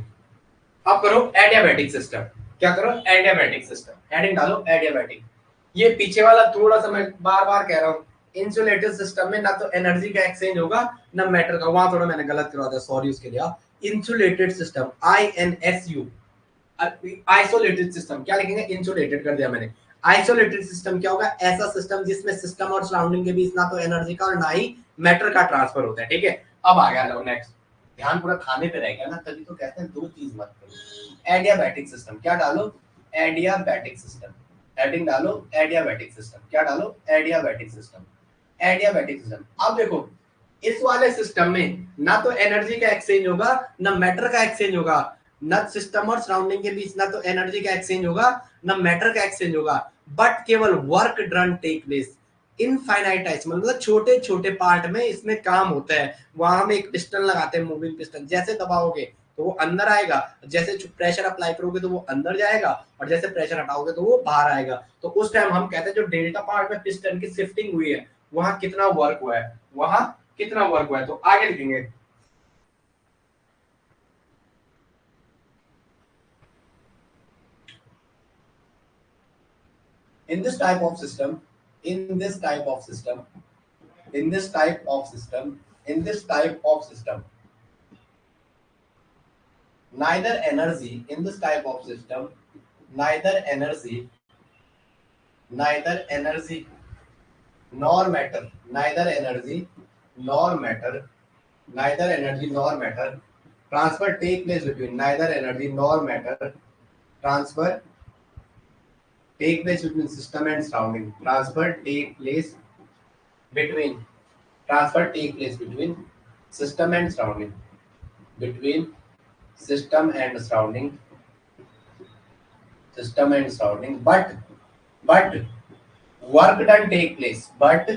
अब करो एडियाबैटिक सिस्टम, क्या करो, एडियाबैटिक सिस्टम, हेडिंग डालो एडियाबैटिक, ये पीछे वाला थोड़ा सा मैं बार बार कह रहा हूँ, इंसुलेटेड सिस्टम में ना तो एनर्जी का एक्सचेंज होगा ना मैटर का, वहां थोड़ा मैंने गलत करवा दिया, सॉरी उसके लिए, insulated system INSU, isolated system क्या लिखेंगे, इंसुलेटेड कर दिया मैंने, आइसोलेटेड सिस्टम क्या होगा, ऐसा सिस्टम जिसमें सिस्टम और सराउंडिंग के बीच ना तो एनर्जी का और ना ही मैटर का ट्रांसफर होता है, ठीक है। अब आ गया नेक्स्ट, ध्यान पूरा खाने पे रह गया ना, तभी तो कहते हैं दो चीज मत करो, एडियाबैटिक सिस्टम, क्या डालो, एडियाबैटिक सिस्टम, हेडिंग डालो एडियाबैटिक सिस्टम, क्या डालो, एडियाबैटिक सिस्टम, एडियाबैटिक सिस्टम। अब देखो इस वाले सिस्टम में ना तो एनर्जी का एक्सचेंज होगा ना मैटर का एक्सचेंज होगा, ना सिस्टम और सराउंडिंग के बीच ना तो एनर्जी का एक्सचेंज होगा ना मैटर का एक्सचेंज होगा, बट केवल वर्क डन टेक प्लेस इनफाइनाइटाइज, मतलब छोटे छोटे पार्ट में इसमें काम होता है, वहां हम एक पिस्टन लगाते हैं, मूविंग पिस्टन, जैसे दबाओगे तो वो अंदर आएगा, जैसे प्रेशर अप्लाई करोगे तो वो अंदर जाएगा, और जैसे प्रेशर हटाओगे तो वो बाहर आएगा, तो उस टाइम हम कहते हैं जो डेल्टा पार्ट में पिस्टन की शिफ्टिंग हुई है वहां कितना वर्क हुआ है, वहां कितना वर्क हुआ है, तो आगे लिखेंगे, in this type of system in this type of system, in this type of system, in this type of system, neither energy, in this type of system, neither energy, neither energy nor matter, neither energy nor matter, neither energy nor matter transfer take place between, neither energy nor matter transfer take place between system and surrounding, between transfer take place between system and surrounding, between system and surrounding, system and surrounding, but work done take place, but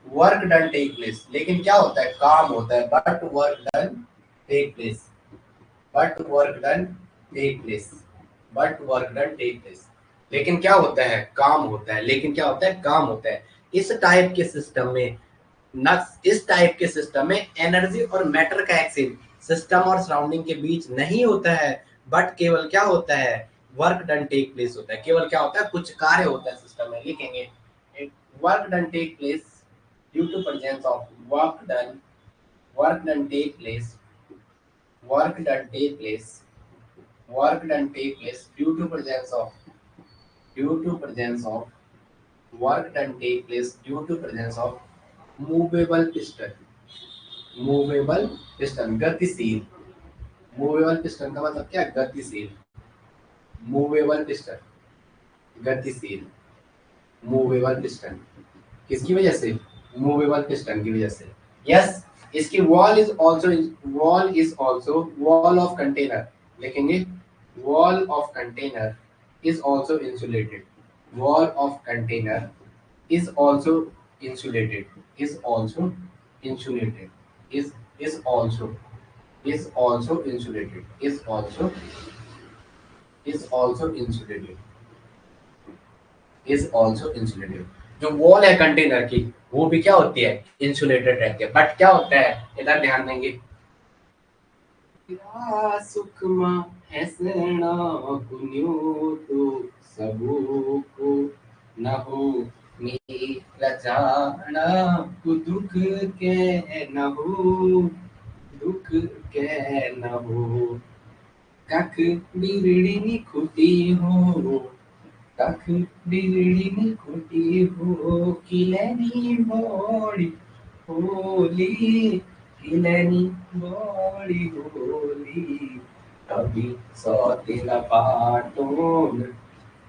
work done take place, लेकिन क्या होता है, काम होता है, but work done take place, but work done take place, but work done take place, लेकिन क्या होता है, काम होता है, लेकिन क्या होता है, काम होता है। इस टाइप के सिस्टम में न, इस टाइप के सिस्टम में एनर्जी और मैटर का एक्सचेंज सिस्टम और सराउंडिंग के बीच नहीं होता है, बट केवल क्या होता है, वर्क डन टेक प्लेस होता है, केवल क्या होता है, कुछ कार्य होता है सिस्टम में। लिखेंगे work done take place due to presence of work done take place, work done take place, work done take place due to presence of, due to presence of, work done take place due to presence of movable piston, movable piston गतिशील, movable piston का मतलब क्या है, गतिशील, movable piston गतिशील, movable piston किसकी वजह से, मूवेबल पिस्टन की वजह से। यस, इसकी wall is also wall of container, लिखेंगे wall of container is also insulated, wall of container is also insulated, is also insulated, is also insulated, is also insulated, is also insulated। जो wall है container की वो भी क्या होती है, insulated रहती है, बट क्या होता है, इधर ध्यान देंगे, सुखमा हसना कुन्यो तो सबको न हो मेरा जाना को दुख के न हो, दुख के न हो, कख बिरड़ी खुटी हो, कख बिरड़ी खुटी हो, किलनी मोड़ी होली, किलनी मोड़ी होली, कभी सौ तेरा पाटोन,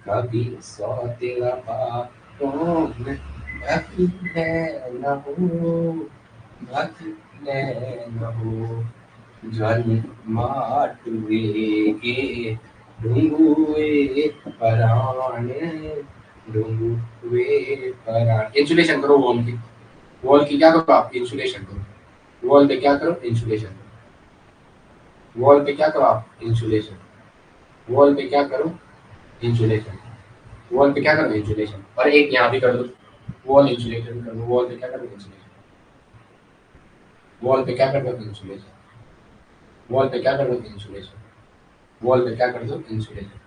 कभी सौ तेरा पाटोन, भक्त न हो, भक्त न हो, जन माटुएगे ढूंढुए पराने, ढूंढुए पराने। इंसुलेशन करो वॉल की, वॉल की क्या करो आप, इंसुलेशन करो, वॉल पे क्या करो, इंसुलेशन, वॉल पे क्या करो आप, इंसुलेशन, वॉल पे क्या करो, इंसुलेशन, वॉल पे क्या करो, इंसुलेशन, और एक यहाँ भी कर दो, वॉल इंसुलेशन कर दो, वॉल पे क्या करो, इंसुलेशन, वॉल पे क्या कर दो, इंसुलेशन, वॉल पे क्या कर दो, इंसुलेशन, वॉल पे क्या कर दो, इंसुलेशन,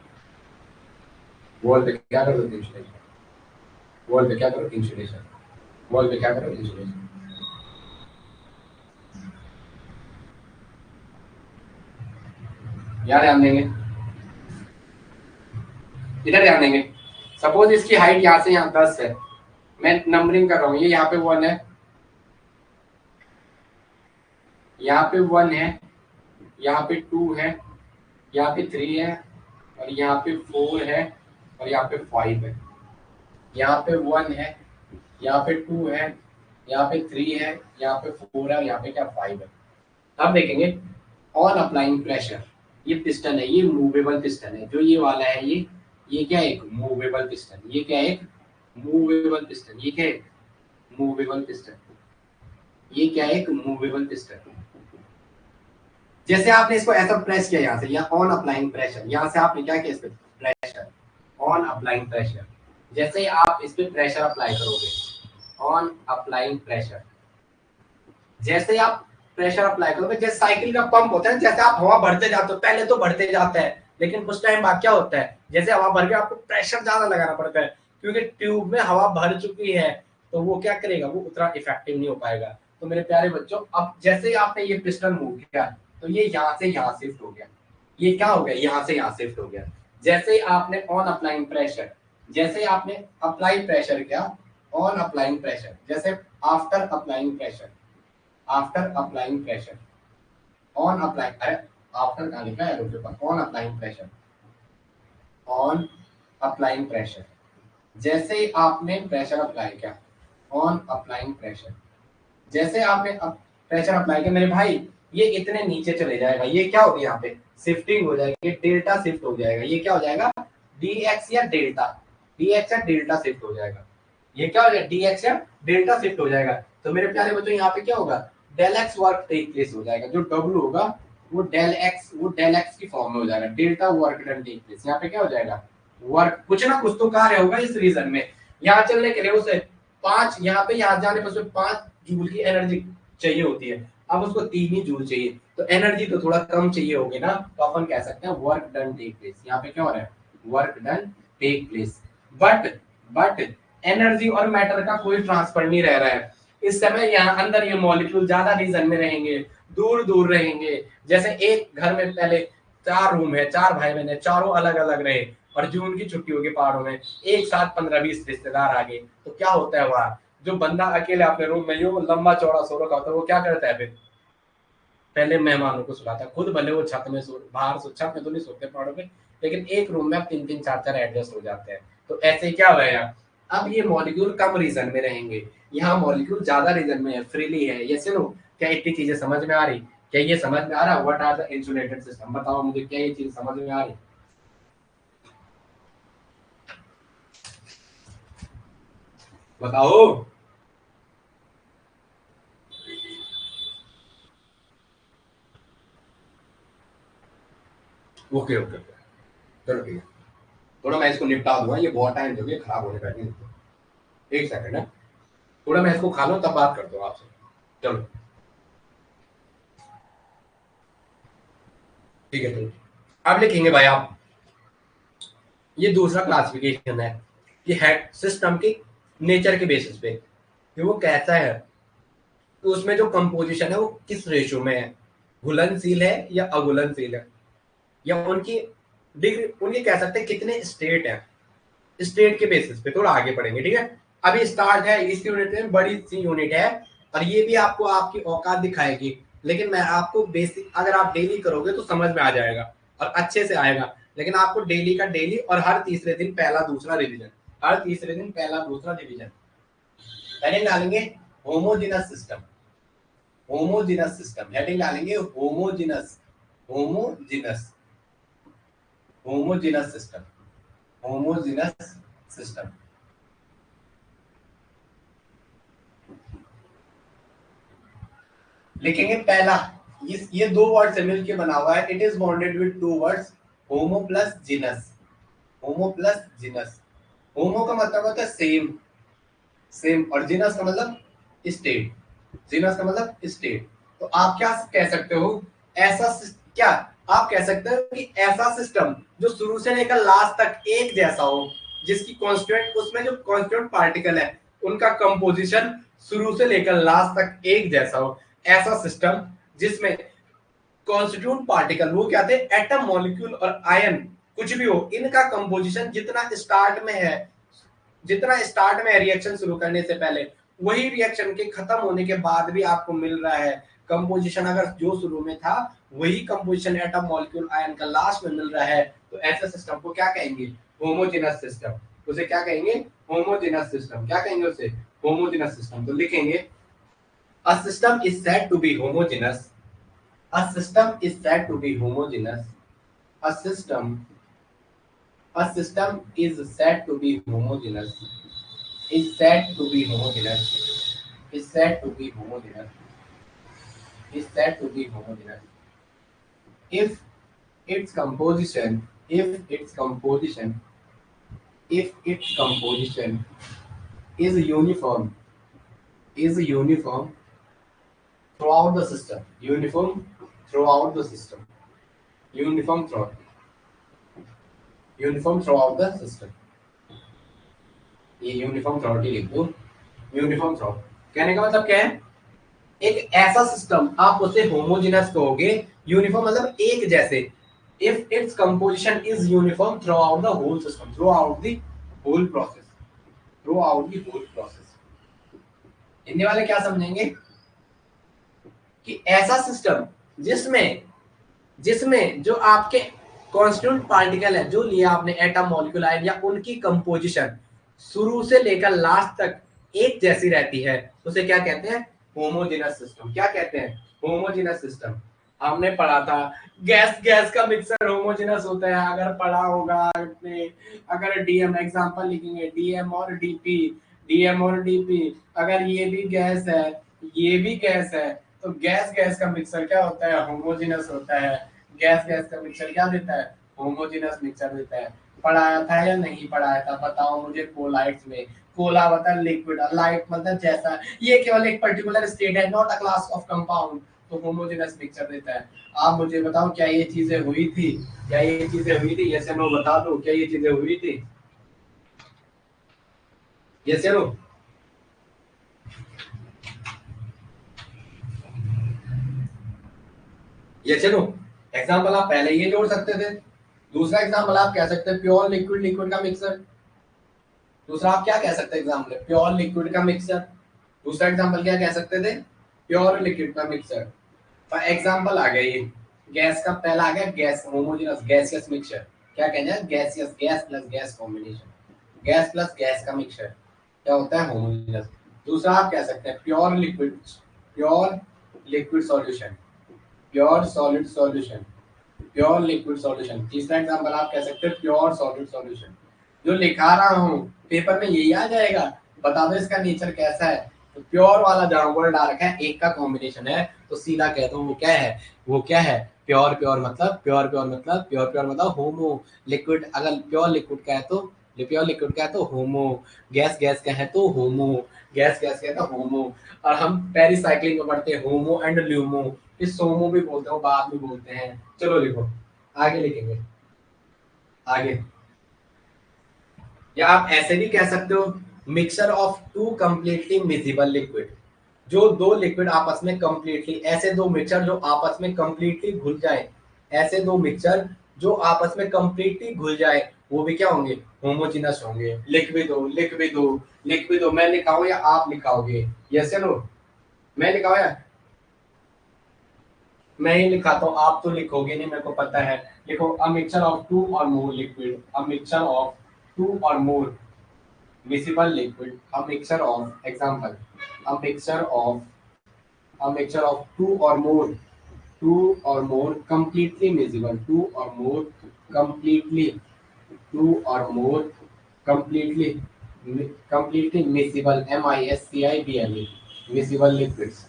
वॉल पे क्या कर दो, इंसुलेशन, वॉल पे क्या करो, इंसुलेशन, वॉल पे क्या करो, इंसुलेशन। यहाँ ध्यान देंगे, इधर ध्यान देंगे, सपोज इसकी हाइट यहाँ से यहाँ 10 है, मैं नंबरिंग कर रहा हूँ, ये यहाँ पे 1 है, यहाँ पे 1 है, यहाँ पे 2 है, यहाँ पे 3 है, और यहाँ पे 4 है, और यहाँ पे 5 है, यहाँ पे 1 है, यहाँ पे 2 है, यहाँ पे 3 है, यहाँ पे 4 है, और यहाँ पे क्या 5 है। अब देखेंगे ऑन अप्लाइंग प्रेशर, ये पिस्टन है, ये मूवेबल पिस्टन है, जो ये वाला है, ये क्या है, एक मूवेबल पिस्टन, ये क्या है, एक मूवेबल पिस्टन, ये क्या है, मूवेबल पिस्टन, ये क्या है, एक मूवेबल पिस्टन। जैसे आपने इसको ऐसा प्रेस किया यहाँ से, यहाँ ऑन अप्लाइंग प्रेशर, यहाँ से आपने क्या किया, इस पे प्रेशर, ऑन अप्लाइंग प्रेशर, जैसे ही आप इस पे प्रेशर अप्लाई करोगे, ऑन अप्लाइंग प्रेशर, जैसे ही आप प्रेशर अप्लाई करोगे, जैसे साइकिल का पंप होता है, जैसे आप हवा भरते जाते हो, पहले तो भरते जाता है, लेकिन कुछ टाइम बाद क्या होता है, जैसे हवा भर के आपको प्रेशर ज्यादा लगाना पड़ता है, क्योंकि ट्यूब में हवा भर चुकी है, तो वो क्या करेगा, वो उतना इफेक्टिव नहीं हो पाएगा। तो मेरे प्यारे बच्चों, अब जैसे ही आपने ये पिस्टन मूव किया, तो ये यहाँ से यहाँ शिफ्ट हो गया, ये क्या हो गया, यहाँ से यहाँ शिफ्ट हो गया। जैसे ही आपने ऑन अप्लाइंग प्रेशर, जैसे ही आपने अप्लाई प्रेशर किया, ऑन अप्लाइंग प्रेशर, जैसे after applying pressure, after applying pressure, on applying, अरे आफ्टर कहाँ लिखा है के ऊपर, on applying pressure, on applying pressure, जैसे ही आपने प्रेशर अप्लाई किया, ऑन अप्लाइंग प्रेशर, जैसे आपने प्रेशर अप्लाई किया मेरे भाई, ये इतने नीचे चले जाएगा, ये क्या होगी, यहाँ पे शिफ्टिंग हो जाएगी, डेल्टा शिफ्ट हो जाएगा, ये क्या हो जाएगा, dx या डेल्टा, dx या डेल्टा शिफ्ट हो जाएगा, ये क्या हो जाएगा, dx या डेल्टा शिफ्ट हो जाएगा। तो मेरे प्यारे बच्चों, यहाँ पे क्या होगा, del X work take place हो जाएगा, जो डब्ल्यू होगा वो डेल एक्स की फॉर्म में हो जाएगा, delta work done take place, यहाँ पे क्या हो जाएगा, वर्क, कुछ ना कुछ तो कार्य होगा इस रीजन में। यहाँ चलने के लिए उसे 5, यहाँ पे यहाँ जाने पर उसे 5 जूल की एनर्जी चाहिए होती है, अब उसको 3 ही जूल चाहिए, तो एनर्जी तो थोड़ा कम चाहिए होगी ना, तो अपन कह सकते हैं वर्क डन टेक प्लेस। यहाँ पे क्या हो रहा है, work done take place, but energy और मैटर का कोई ट्रांसफर नहीं रह रहा है इस समय। यहाँ अंदर ये मॉलिक्यूल ज्यादा रीजन में रहेंगे, दूर दूर रहेंगे। जैसे एक घर में पहले 4 रूम है, 4 भाई बहन है, चारों अलग अलग रहे, और जून की छुट्टी होगी पहाड़ों में, एक साथ 15-20 रिश्तेदार आ गए, तो क्या होता है वहां, जो बंदा अकेले अपने रूम में यूं लंबा चौड़ा सो रखा होता है, वो क्या करता है, फिर पहले मेहमानों को सुलाता है, खुद भले वो छत में सो, बाहर छत में तो नहीं सोते पहाड़ों पे, लेकिन एक रूम में अब 3-3 4-4 एडजस्ट हो जाते हैं। तो ऐसे क्या हुआ है, अब ये मॉलिक्यूल कम रीजन में रहेंगे, यहाँ मॉलिक्यूल ज्यादा रीजन में है, फ्रीली है, ये सुनो, क्या इतनी चीजें समझ में आ रही, क्या ये समझ में आ रहा, what are the insulated system, बताओ मुझे, क्या ये चीज समझ में आ रही, बताओ। ओके ओके ओके, चलो ठीक है, थोड़ा मैं इसको निपटा दूंगा, ये बहुत टाइम हो गया खराब होने बैठने, एक सेकंड है, थोड़ा मैं इसको खा लूं तब बात करता हूँ आपसे, चलो ठीक है, चलो अब लिखेंगे भाई आप, ये दूसरा क्लासिफिकेशन है, ये है सिस्टम की नेचर के बेसिस पे कि वो कैसा है, तो उसमें जो कंपोजिशन है वो किस रेशियो में है, घुलनशील है या अघुलनशील है, या उनकी डिग्री, उनके कह सकते हैं कितने स्टेट है, स्टेट के बेसिस पे थोड़ा आगे पढ़ेंगे, ठीक है। अभी स्टार्ट है, इस यूनिट में बड़ी सी यूनिट है, और ये भी आपको आपकी औकात दिखाएगी, लेकिन मैं आपको बेसिक, अगर आप डेली करोगे तो समझ में आ जाएगा और अच्छे से आएगा, लेकिन आपको डेली का डेली, और हर तीसरे दिन पहला दूसरा रिवीजन, हर तीसरे दिन पहला दूसरा रिवीजन, हेडिंग डालेंगे homogeneous system, homogeneous system, heading डालेंगे homogeneous, homogeneous, homogeneous system, homogeneous system. लिखेंगे पहला, ये 2 वर्ड से मिलके बना हुआ है, it is bonded with 2 words, homo plus genus, homo plus genus, homo का मतलब होता है सेम, सेम, और जिनस का मतलब स्टेट, जिनस का मतलब स्टेट। तो आप क्या कह सकते हो, ऐसा क्या आप कह सकते हो कि ऐसा सिस्टम जो शुरू से लेकर लास्ट तक एक जैसा हो, जिसकी कांस्टेंट, उसमें जो कांस्टेंट पार्टिकल है उनका कंपोजिशन शुरू से लेकर लास्ट तक एक जैसा हो, ऐसा सिस्टम जिसमें कॉन्स्टिट्यूट पार्टिकल, वो क्या थे, एटम, मॉलिक्यूल और आयन, कुछ भी हो, इनका कंपोजिशन जितना स्टार्ट में है, जितना स्टार्ट में रिएक्शन शुरू करने से पहले, वही रिएक्शन के खत्म होने के बाद भी आपको मिल रहा है कंपोजिशन, अगर जो शुरू में था वही कंपोजिशन एटम, मॉलिक्यूल, आयन का लास्ट में मिल रहा है, तो ऐसे सिस्टम को क्या कहेंगे, होमोजेनस सिस्टम। उसे क्या कहेंगे, होमोजेनस सिस्टम, क्या कहेंगे उसे, होमोजेनस सिस्टम। तो लिखेंगे a system is said to be homogeneous, a system is said to be homogeneous. A system, a system is said to be homogeneous. Is said to be homogeneous. Is said to be homogeneous. Is said to be homogeneous. If its composition, if its composition, if its composition is uniform, is uniform throughout the system. Uniform throughout the system. Uniform throughout. Uniform throughout the system. ये uniform throat ही लिख दो, uniform throat. कहने का मतलब क्या है, एक ऐसा सिस्टम आप उसे होमोजेनस कहोगे, यूनिफॉर्म मतलब एक जैसे, if its composition is uniform throughout the whole system, throughout the whole process, throughout the whole process. Hindi वाले क्या समझेंगे कि ऐसा सिस्टम जिसमें जिसमें जो आपके कॉन्स्टिट्यूंट पार्टिकल है, जो लिया आपने एटम मॉलिक्यूल आयन, या उनकी कंपोजिशन शुरू से लेकर लास्ट तक एक जैसी रहती है, उसे क्या कहते हैं, होमोजेनस सिस्टम। क्या कहते हैं, होमोजेनस सिस्टम। हमने पढ़ा था गैस गैस का मिक्सर होमोजेनस होता है, अगर पढ़ा होगा आपने। अगर डीएम एग्जांपल लिखेंगे, डीएम और डीपी, डीएम और डीपी, अगर ये भी गैस है ये भी गैस है, तो गैस गैस का मिक्सर क्या होता है, होमोजेनस होता है। गैस गैस का मिक्सर क्या देता है, होमोजेनस मिक्सर देता है। पढ़ाया था या नहीं पढ़ाया था बताओ मुझे। कोलाइट्स में कोला मतलब लिक्विड, लाइट मतलब जैसा, ये केवल एक पर्टिकुलर स्टेट है, not a class of compound, तो होमोजेनस मिक्सचर देता है। आप मुझे बताओ क्या ये चीजें हुई थी, क्या ये चीजें हुई थी, यस या नो बता दो, क्या ये चीजें हुई थी, यस या नो। यस या नो। एग्जांपल आप पहले ये जोड़ सकते थे। दूसरा एग्जांपल आप कह सकते हैं प्योर लिक्विड, लिक्विड का मिक्सर। दूसरा आप क्या कह सकते हैं एग्जांपल, प्योर लिक्विड का मिक्सर। दूसरा एग्जांपल क्या कह सकते थे, प्योर लिक्विड का मिक्सर। फॉर एग्जांपल आ गया ये गैस का, पहला आ गया गैस, होमोजेनस गैसियस मिक्सचर। क्या कहते हैं, gaseous, gas plus gas combination, gas plus gas का मिक्सचर क्या होता है, होमोजेनस। दूसरा आप कह सकते हैं pure liquid, pure liquid solution, pure solid solution, pure liquid solution. तीसरा एग्जांपल आप कह सकते हैं प्योर सॉलिड सॉल्यूशन। जो लिखा रहा हूँ पेपर में यही आ जाएगा, बता दो इसका नेचर कैसा है। तो प्योर वाला जहां वर्ड आ रखा है एक का कॉम्बिनेशन है, तो सीधा कह दो वो क्या है, वो क्या है, प्योर। प्योर मतलब प्योर, प्योर मतलब प्योर, प्योर मतलब होमो। लिक्विड अगर प्योर लिक्विड का है तो, प्योर लिक्विड का है तो होमो। गैस गैस का है तो होमो, गैस गैस का है तो होमो। और हम पेरिसाइक्लिंग में पढ़ते हैं होमो एंड ल्यूमो, इस सोमो भी बोलते हो, बाद में बोलते हैं। चलो लिखो, आगे लिखेंगे आगे। या आप ऐसे भी कह सकते हो mixture of two completely miscible liquid. जो दो लिक्विड आपस में कंप्लीटली, ऐसे दो मिक्सचर जो आपस में कंप्लीटली घुल जाए, ऐसे दो मिक्सचर जो आपस में कंप्लीटली घुल जाए, वो भी क्या होंगे, होमोजेनस होंगे। लिख भी दो, लिख भी दो, लिख भी दो। मैं लिखाऊं या आप लिखाओगे, यस या नो। मैं लिखाऊं या मैं ही लिखाता हूँ, आप तो लिखोगे नहीं, मेरे को पता है। लिखो अ मिक्सचर ऑफ टू और more liquid, a mixture of two और more miscible liquid, a mixture of example, a mixture of a mixture of two or more completely miscible, two or more completely completely miscible, miscible, miscible liquids,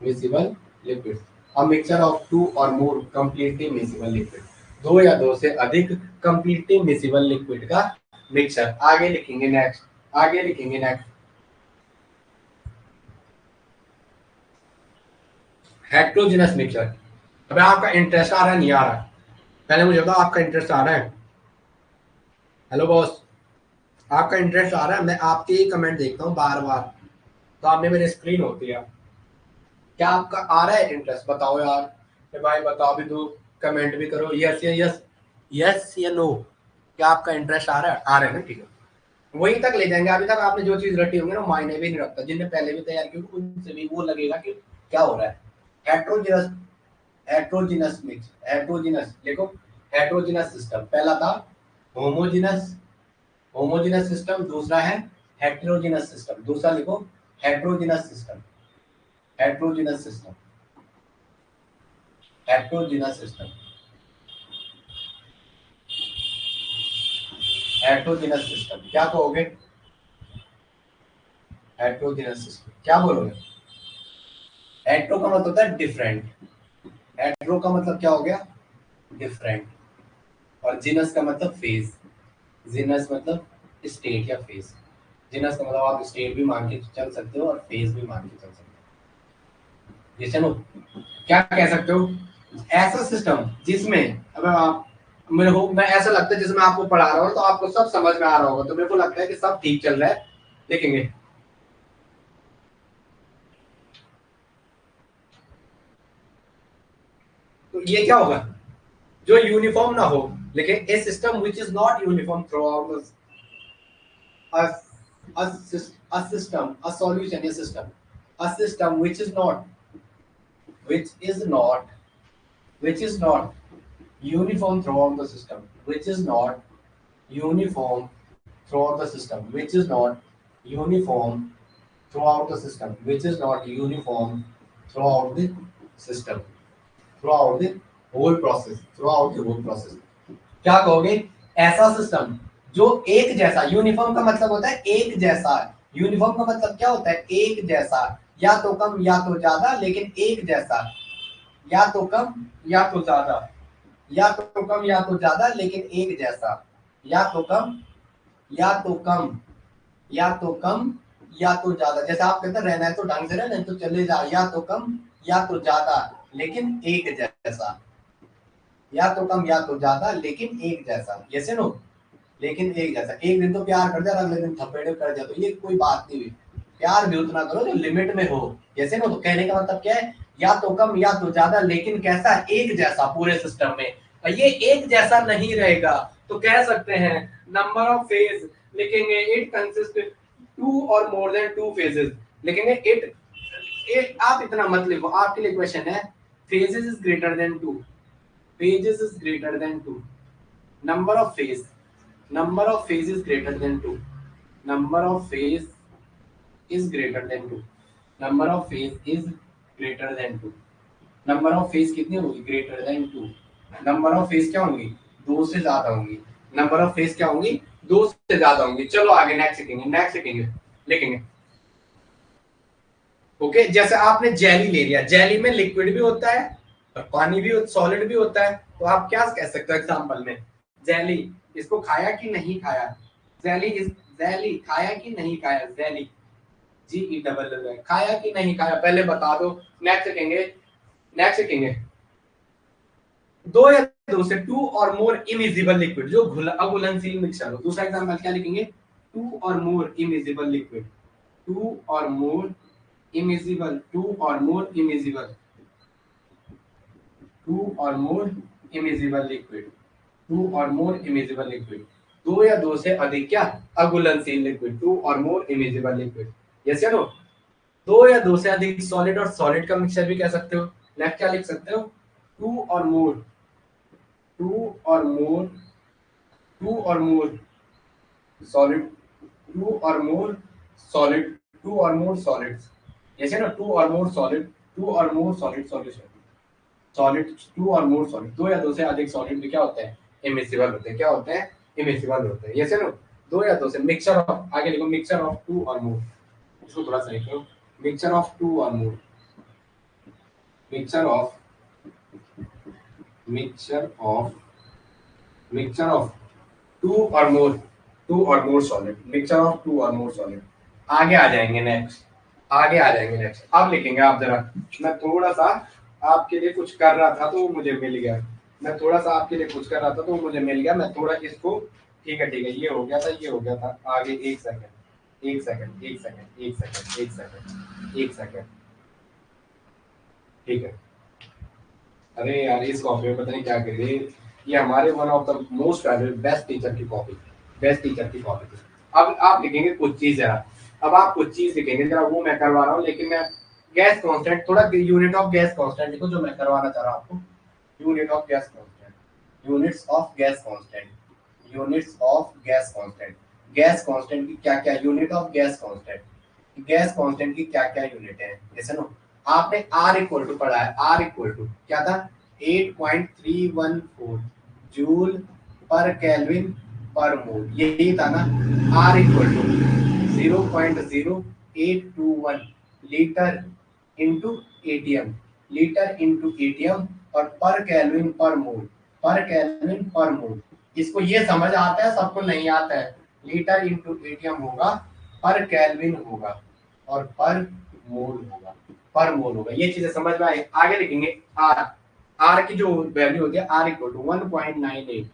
miscible liquids, a mixture of two or more completely miscible liquid, दो या दो से अधिक completely miscible liquid का mixture. आगे लिखेंगे next, आगे लिखेंगे नेक्स्ट, हेट्रोजेनस मिक्सचर। अबे आपका इंटरेस्ट आ रहा है नहीं आ रहा, पहले मुझे बताओ आपका इंटरेस्ट आ रहा है। हेलो बॉस, आपका इंटरेस्ट आ रहा है, मैं आपके ही कमेंट देखता हूँ बार बार, तो आपने मेरी स्क्रीन होती है। क्या आपका आ रहा है इंटरेस्ट, बताओ यार। भाई बताओ भी, दो कमेंट भी करो, यस या यस, यस या नो। क्या आपका इंटरेस्ट आ रहा है, आ रहा है ना, ठीक है। वहीं तक ले जाएंगे, अभी तक आपने जो चीज रटी होंगे ना मायने भी नहीं रखता, जिनने पहले भी तैयार की उनसे भी वो लगेगा कि क्या हो रहा है। हेट्रोजेनस, हेट्रोजेनस मिक्स, हेट्रोजेनस देखो, हेट्रोजेनस सिस्टम पहला था होमोजेनस, होमोजेनस सिस्टम। दूसरा है हेट्रोजेनस सिस्टम, दूसरा लिखो heterogeneous system, heterogeneous system, heterogeneous system, heterogeneous system. क्या कहोगे, हेट्रोजेनस सिस्टम क्या बोलोगे। हेट्रो का मतलब होता है डिफरेंट, हेट्रो का मतलब क्या हो गया, डिफरेंट। और जीनस का मतलब फेज, जीनस मतलब स्टेट या फेज। जीनस का मतलब आप स्टेट भी मान के चल सकते हो और फेज भी मान के चल सकते हो। जैसे नो क्या कह सकते हो, ऐसा सिस्टम जिसमें, अब आप मेरे को मैं ऐसा लगता है जैसे मैं आपको पढ़ा रहा हूँ तो आपको सब समझ में आ रहा होगा, तो मेरे को लगता है कि सब ठीक चल रहा है। देखेंगे तो ये क्या होगा, जो यूनिफॉर्म ना हो, लेकिन a system which is not uniform throughout a system, a solution, a system which is not, which is not uniform throughout the system, which is not uniform throughout the system, which is not uniform throughout the system, which is not uniform throughout the system, throughout the whole process, throughout the whole process. क्या कहोगे, ऐसा system जो एक जैसा, uniform का मतलब होता है एक जैसा, यूनिफॉर्म का मतलब क्या होता है, एक जैसा, या तो कम या तो ज्यादा लेकिन एक जैसा, या तो कम या तो ज्यादा, या तो कम या तो ज्यादा लेकिन एक जैसा, या तो कम या तो कम या तो कम या तो ज्यादा। जैसे आप कहते हैं रहना है तो ढंग से रहना, तो चले जा, या तो कम या तो ज्यादा लेकिन एक जैसा, या तो कम या तो ज्यादा लेकिन एक जैसा, जैसे नो, लेकिन एक जैसा। एक दिन तो प्यार कर दिया, अगले दिन थपेड़े कर दिया, तो ये कोई बात नहीं हुई। प्यार भी उतना करो जो लिमिट में हो, जैसे नो। तो कहने का मतलब क्या है, या तो कम या तो ज्यादा लेकिन कैसा, एक जैसा पूरे सिस्टम में। और ये एक जैसा नहीं रहेगा तो कह सकते हैं नंबर ऑफ फेज लिखेंगे, इट कंसिस्ट टू और मोर देन टू फेजेस लिखेंगे। इट आप इतना मत लिखो, आपके लिए क्वेश्चन है, phases is greater than two, phases is greater than 2, number of phase, number of phase is greater than 2, number of phase is greater than 2, number of phase is greater than 2, number of phase कितनी होगी, greater than 2, number of phase क्या होंगी, दो से ज्यादा होंगी, number of phase क्या होंगी, दो से ज्यादा होंगी। चलो आगे नेक्स्ट लिखेंगे, नेक्स्ट लिखेंगे, लिखेंगे ओके। जैसे आपने जेली ले लिया, जेली में लिक्विड भी होता है और पानी भी, सॉलिड भी होता है, तो आप क्या कह सकते हो एग्जांपल में, जेली, इसको खाया कि नहीं खाया, जेली इज, जेली खाया कि नहीं खाया, जेली, जी ई डबल एल, खाया कि नहीं खाया, पहले बता दो। नेक्स्ट लिखेंगे, नेक्स्ट लिखेंगे, दो या दो से टू और मोर इमिजिबल लिक्विड जो अघुलनशील मिक्सचर हो। दूसरा एग्जांपल क्या लिखेंगे, टू और मोर इमिजिबल लिक्विड, टू और मोर immiscible, two or more immiscible, two or more immiscible liquid, two or more immiscible liquid, दो या दो से अधिक क्या, अघुलनशील लिक्विड, टू और मोर इमिजिबल लिक्विड, यस या नो। दो या दो से अधिक सॉलिड और सॉलिड का मिक्सचर भी कह सकते हो। नेक्स्ट क्या लिख सकते हो, टू और मोर, टू और मोर, टू और मोर सॉलिड, टू और मोर सॉलिड, टू और मोर सॉलिड्स, जैसे ना, टू और मोर सॉलिड, टू और more solid solution, solid, to और मोर सॉलिड, दो या दो से अधिक सॉलिड भी क्या होते हैं, इमिसिबल होते हैं, क्या होते हैं, इमिसिबल होते हैं, जैसे ना, दो या दो से, मिक्सचर ऑफ, आगे लिखो मिक्सचर ऑफ टू और मोर, इसको थोड़ा सा लिखो, मिक्सचर ऑफ टू और more, mixture of, mixture of, mixture of two और मोर, टू और more solid, mixture of two और मोर सॉलिड। आगे आ जाएंगे नेक्स्ट, आगे आ जाएंगे नेक्स्ट। अब लिखेंगे आप जरा, मैं थोड़ा सा आपके लिए कुछ कर रहा था तो मुझे मिल गया, मैं थोड़ा सा आपके लिए कुछ कर रहा था तो मुझे मिल गया, मैं थोड़ा इसको, ठीक है ठीक है, ये हो गया था, ये हो गया था। आगे एक सेकंड, एक सेकंड, एक सेकंड, एक सेकंड, एक सेकंड, एक सेकंड, ठीक है। अरे यार इस कॉपी में पता नहीं क्या कर रही, ये हमारे one of the most favourite best teacher की कॉपी, बेस्ट टीचर की कॉपी थी। अब आप लिखेंगे कुछ चीज जरा, अब आप कुछ चीज लिखेंगे जरा, वो मैं करवा रहा हूँ, लेकिन मैं गैस कांस्टेंट, थोड़ा यूनिट ऑफ गैस कांस्टेंट लिखो जो मैं करवाना चाह रहा हूँ आपको, unit of gas constant, units of gas constant, units of gas constant, gas constant की क्या क्या unit of gas constant, gas constant की क्या क्या यूनिट है, जैसे नो आपने R इक्वल टू पढ़ा है, R इक्वल टू क्या था, 8.314 जूल पर केल्विन पर मोल, यही था ना। R equal to 0.0821 litre into ATM, litre into ATM, और पर केल्विन पर मोल, पर केल्विन पर मोल। इसको ये समझ आता है, सबको नहीं आता है, लीटर इंटू एटीएम होगा, पर केल्विन होगा, और पर मोल होगा, पर मोल होगा, ये चीजें समझ में आई। आगे लिखेंगे आर, आर की जो वैल्यू होती है, R equal to 1.98,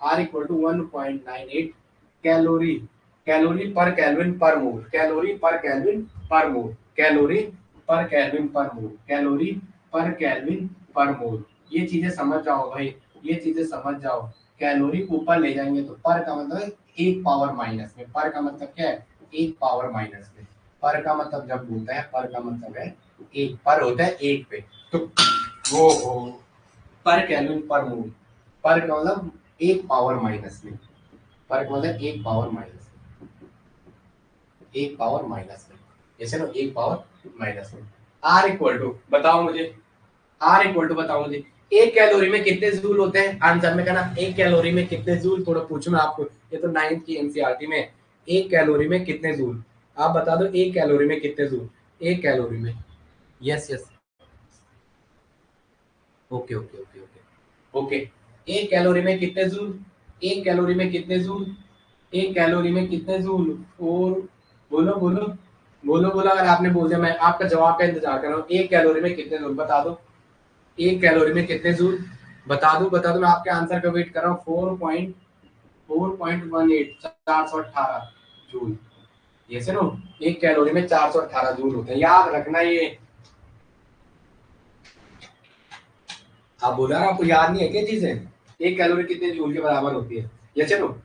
R equal to 1.98 calorie, calorie per kelvin per mole, calorie per kelvin per mole, calorie per kelvin per mole, calorie per kelvin per मोल। ये चीजें समझ जाओ भाई, ये चीजें समझ जाओ। कैलोरी ऊपर ले जाएंगे तो पर का मतलब है एक पावर माइनस में, पर का मतलब क्या है एक पावर माइनस में, पर का मतलब जब होता है, पर का मतलब है एक, पर होता है एक पे, तो वो पर केल्विन पर मोल, पर का मतलब एक पावर माइनस में, पर का मतलब एक पावर माइनस में, एक पावर माइनस में, जैसे ना एक पावर माइनस में। आर इक्वल टू बताओ मुझे, आर इक्वल टू बताओ मुझे, एक कैलोरी में कितने जूल होते हैं, आंसर में कहना एक कैलोरी में कितने जूल। थोड़ा पूछूं मैं आपको, ये तो 9th की एनसीईआरटी में, एक कैलोरी में कितने जूल, आप बता दो एक कैलोरी में कितने जूल, एक कैलोरी में। Yes yes, okay okay okay okay okay, एक कैलोरी में कितने जूल, एक कैलोरी में कितने जूल, एक कैलोरी में कितने जूल। और बोलो बोलो बोलो बोलो, अगर आपने बोल दिया मैं आपका जवाब का इंतजार कर रहा हूँ, एक कैलोरी में कितने जूल बता दो, एक कैलोरी में कितने जूल बता दो, मैं आपके आंसर का वेट कर रहा हूँ। 4.18 418 जूल, ये से नो, एक कैलोरी में 418 जूल होते हैं, याद रखना ये। आप बोला ना आपको याद नहीं है क्या चीजें, एक कैलोरी कितने जूल के बराबर होती है, ये चलो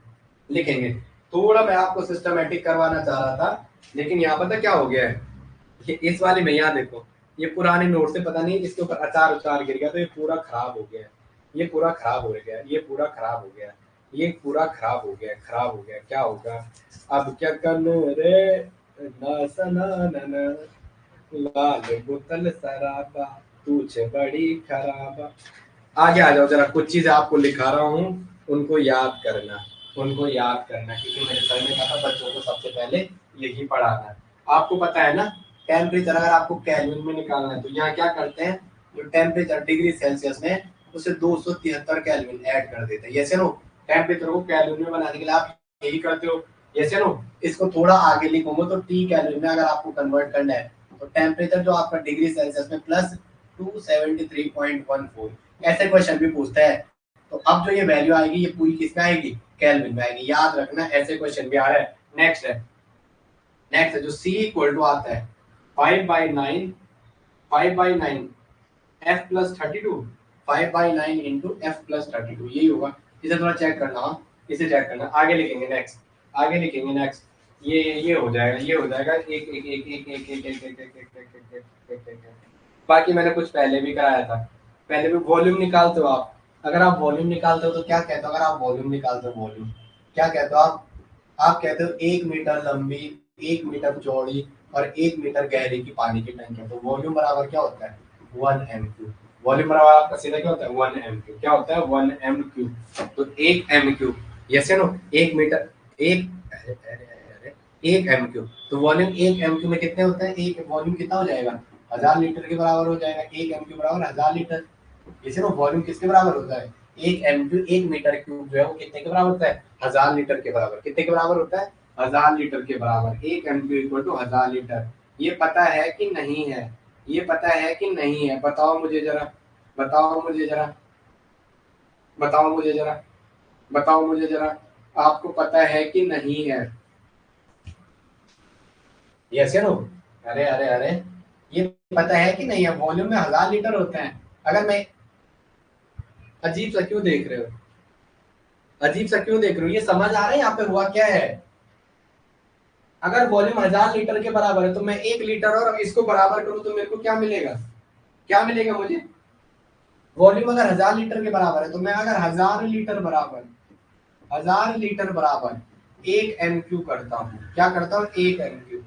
लिखेंगे। थोड़ा मैं आपको सिस्टमेटिक करवाना चाह रहा था, लेकिन यहाँ पता क्या हो गया है, ये इस वाले में यहाँ देखो, ये पुराने नोट से पता नहीं इसके ऊपर अचार उचार गिर गया, तो ये पूरा खराब हो गया है, ये पूरा खराब हो गया है, ये पूरा खराब हो गया है, ये पूरा खराब हो गया है, खराब हो गया, क्या होगा अब क्या करने रे, ना सना ना ना, लाल बोतल शराबा तुझे बड़ी खराबा। आगे आ जाओ जरा, कुछ चीजें आपको लिखा रहा हूँ, उनको याद करना, उनको याद करना, क्योंकि मेरे सर ने कहा था बच्चों को सबसे पहले यही पढ़ाना है। आपको पता है ना, टेम्परेचर अगर आपको केल्विन में निकालना है तो यहाँ क्या करते हैं, जो टेम्परेचर डिग्री सेल्सियस में, उसे 273 केल्विन ऐड कर देते हैं, ये नो टेम्परेचर को केल्विन में बनाने के लिए आप यही करते हो, ये नो। इसको थोड़ा आगे लिखूंगा तो टी केल्विन में अगर आपको कन्वर्ट करना है, तो टेम्परेचर जो आपका डिग्री सेल्सियस में प्लस 273.14, ऐसे क्वेश्चन भी पूछता है। तो अब जो ये वैल्यू आएगी ये पूरी किसमें आएगी, केल्विन में आएगी, याद रखना, ऐसे क्वेश्चन भी आ रहा है। नेक्स्ट है, नेक्स्ट है जो C इक्वल टू आता है 5/9, 5/9 F plus 32, 5/9 into F plus 32, यही होगा। इसे थोड़ा चेक करना, इसे चेक करना, आगे लिखेंगे नेक्स्ट, आगे लिखेंगे नेक्स्ट, ये हो जाएगा, ये हो जाएगा, एक एक एक एक एक एक एक एक एक एक एक। बाकी मैंने कुछ पहले भी कराया था, पहले भी वॉल्यूम निकालते हो आप, अगर आप वॉल्यूम निकालते हो तो क्या कहते हो, अगर आप वॉल्यूम निकालते हो, वॉल्यूम क्या कहते हो आप कहते हो 1 मीटर लंबी, 1 मीटर चौड़ी और 1 मीटर गहरे की पानी की टंकी, तो वॉल्यूम बराबर क्या होता है 1 m3, वॉल्यूम बराबर आपका सीधा क्या होता है 1 m3, क्या होता है 1 m3, तो 1 m3, यस नो, 1 मीटर, एक अरे अरे अरे 1 m3, तो वॉल्यूम 1 m3 में कितने होते हैं, एक वॉल्यूम कितना हो जाएगा 1000 लीटर के बराबर हो जाएगा, 1 m3 बराबर 1000 लीटर। इसे नो वॉल्यूम किसके बराबर होता है, 1 m3, 1 मीटर क्यूब जो है वो कितने के बराबर होता है 1000 लीटर के बराबर, कितने के बराबर होता है 1000 लीटर के बराबर, 1 m3 इक्वल टू 1000 लीटर। ये पता है कि नहीं है, ये पता है कि नहीं है, बताओ मुझे जरा, बताओ मुझे जरा, बताओ मुझे जरा, बताओ मुझे जरा, आपको पता है कि नहीं है, यस या नो, अरे अरे अरे, ये पता है कि नहीं है, वॉल्यूम में 1000 लीटर होते हैं। अगर मैं, अजीब सा क्यों देख रहे हो, अजीब सा क्यों देख रहे हो, ये समझ आ रहा है यहाँ पे हुआ क्या है। अगर वॉल्यूम 1000 लीटर के बराबर है तो मैं 1 लीटर और इसको बराबर करूं तो मेरे को क्या मिलेगा, क्या मिलेगा मुझे, वॉल्यूम अगर 1000 लीटर के बराबर है तो मैं अगर 1000 लीटर बराबर, 1000 लीटर बराबर 1 m3 करता हूँ, क्या करता हूँ 1 m3,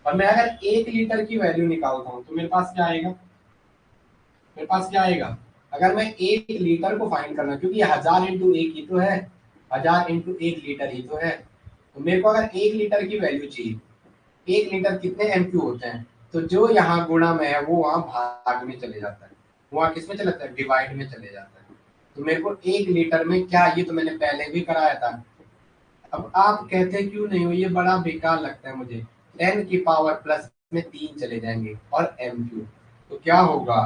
और मैं अगर 1 लीटर की वैल्यू निकालता हूँ तो मेरे पास क्या आएगा, मेरे पास क्या आएगा, अगर मैं 1 लीटर को फाइंड करना, क्योंकि 1000 इंटू 1 ही तो है, 1000 इंटू 1 लीटर ही तो है, तो मेरे को अगर 1 लीटर की वैल्यू चाहिए, 1 लीटर कितने m3 होते हैं, तो जो यहाँ गुणा में है वो वहां भाग में चले जाता है, वहां किस में चले जाता है, डिवाइड में चले जाता है। तो मेरे को 1 लीटर में क्या, ये तो मैंने पहले भी कराया था। अब आप कहते क्यों नहीं हो, ये बड़ा बेकार लगता है मुझे, 10 की पावर प्लस में 3 चले जाएंगे और m3, तो क्या होगा,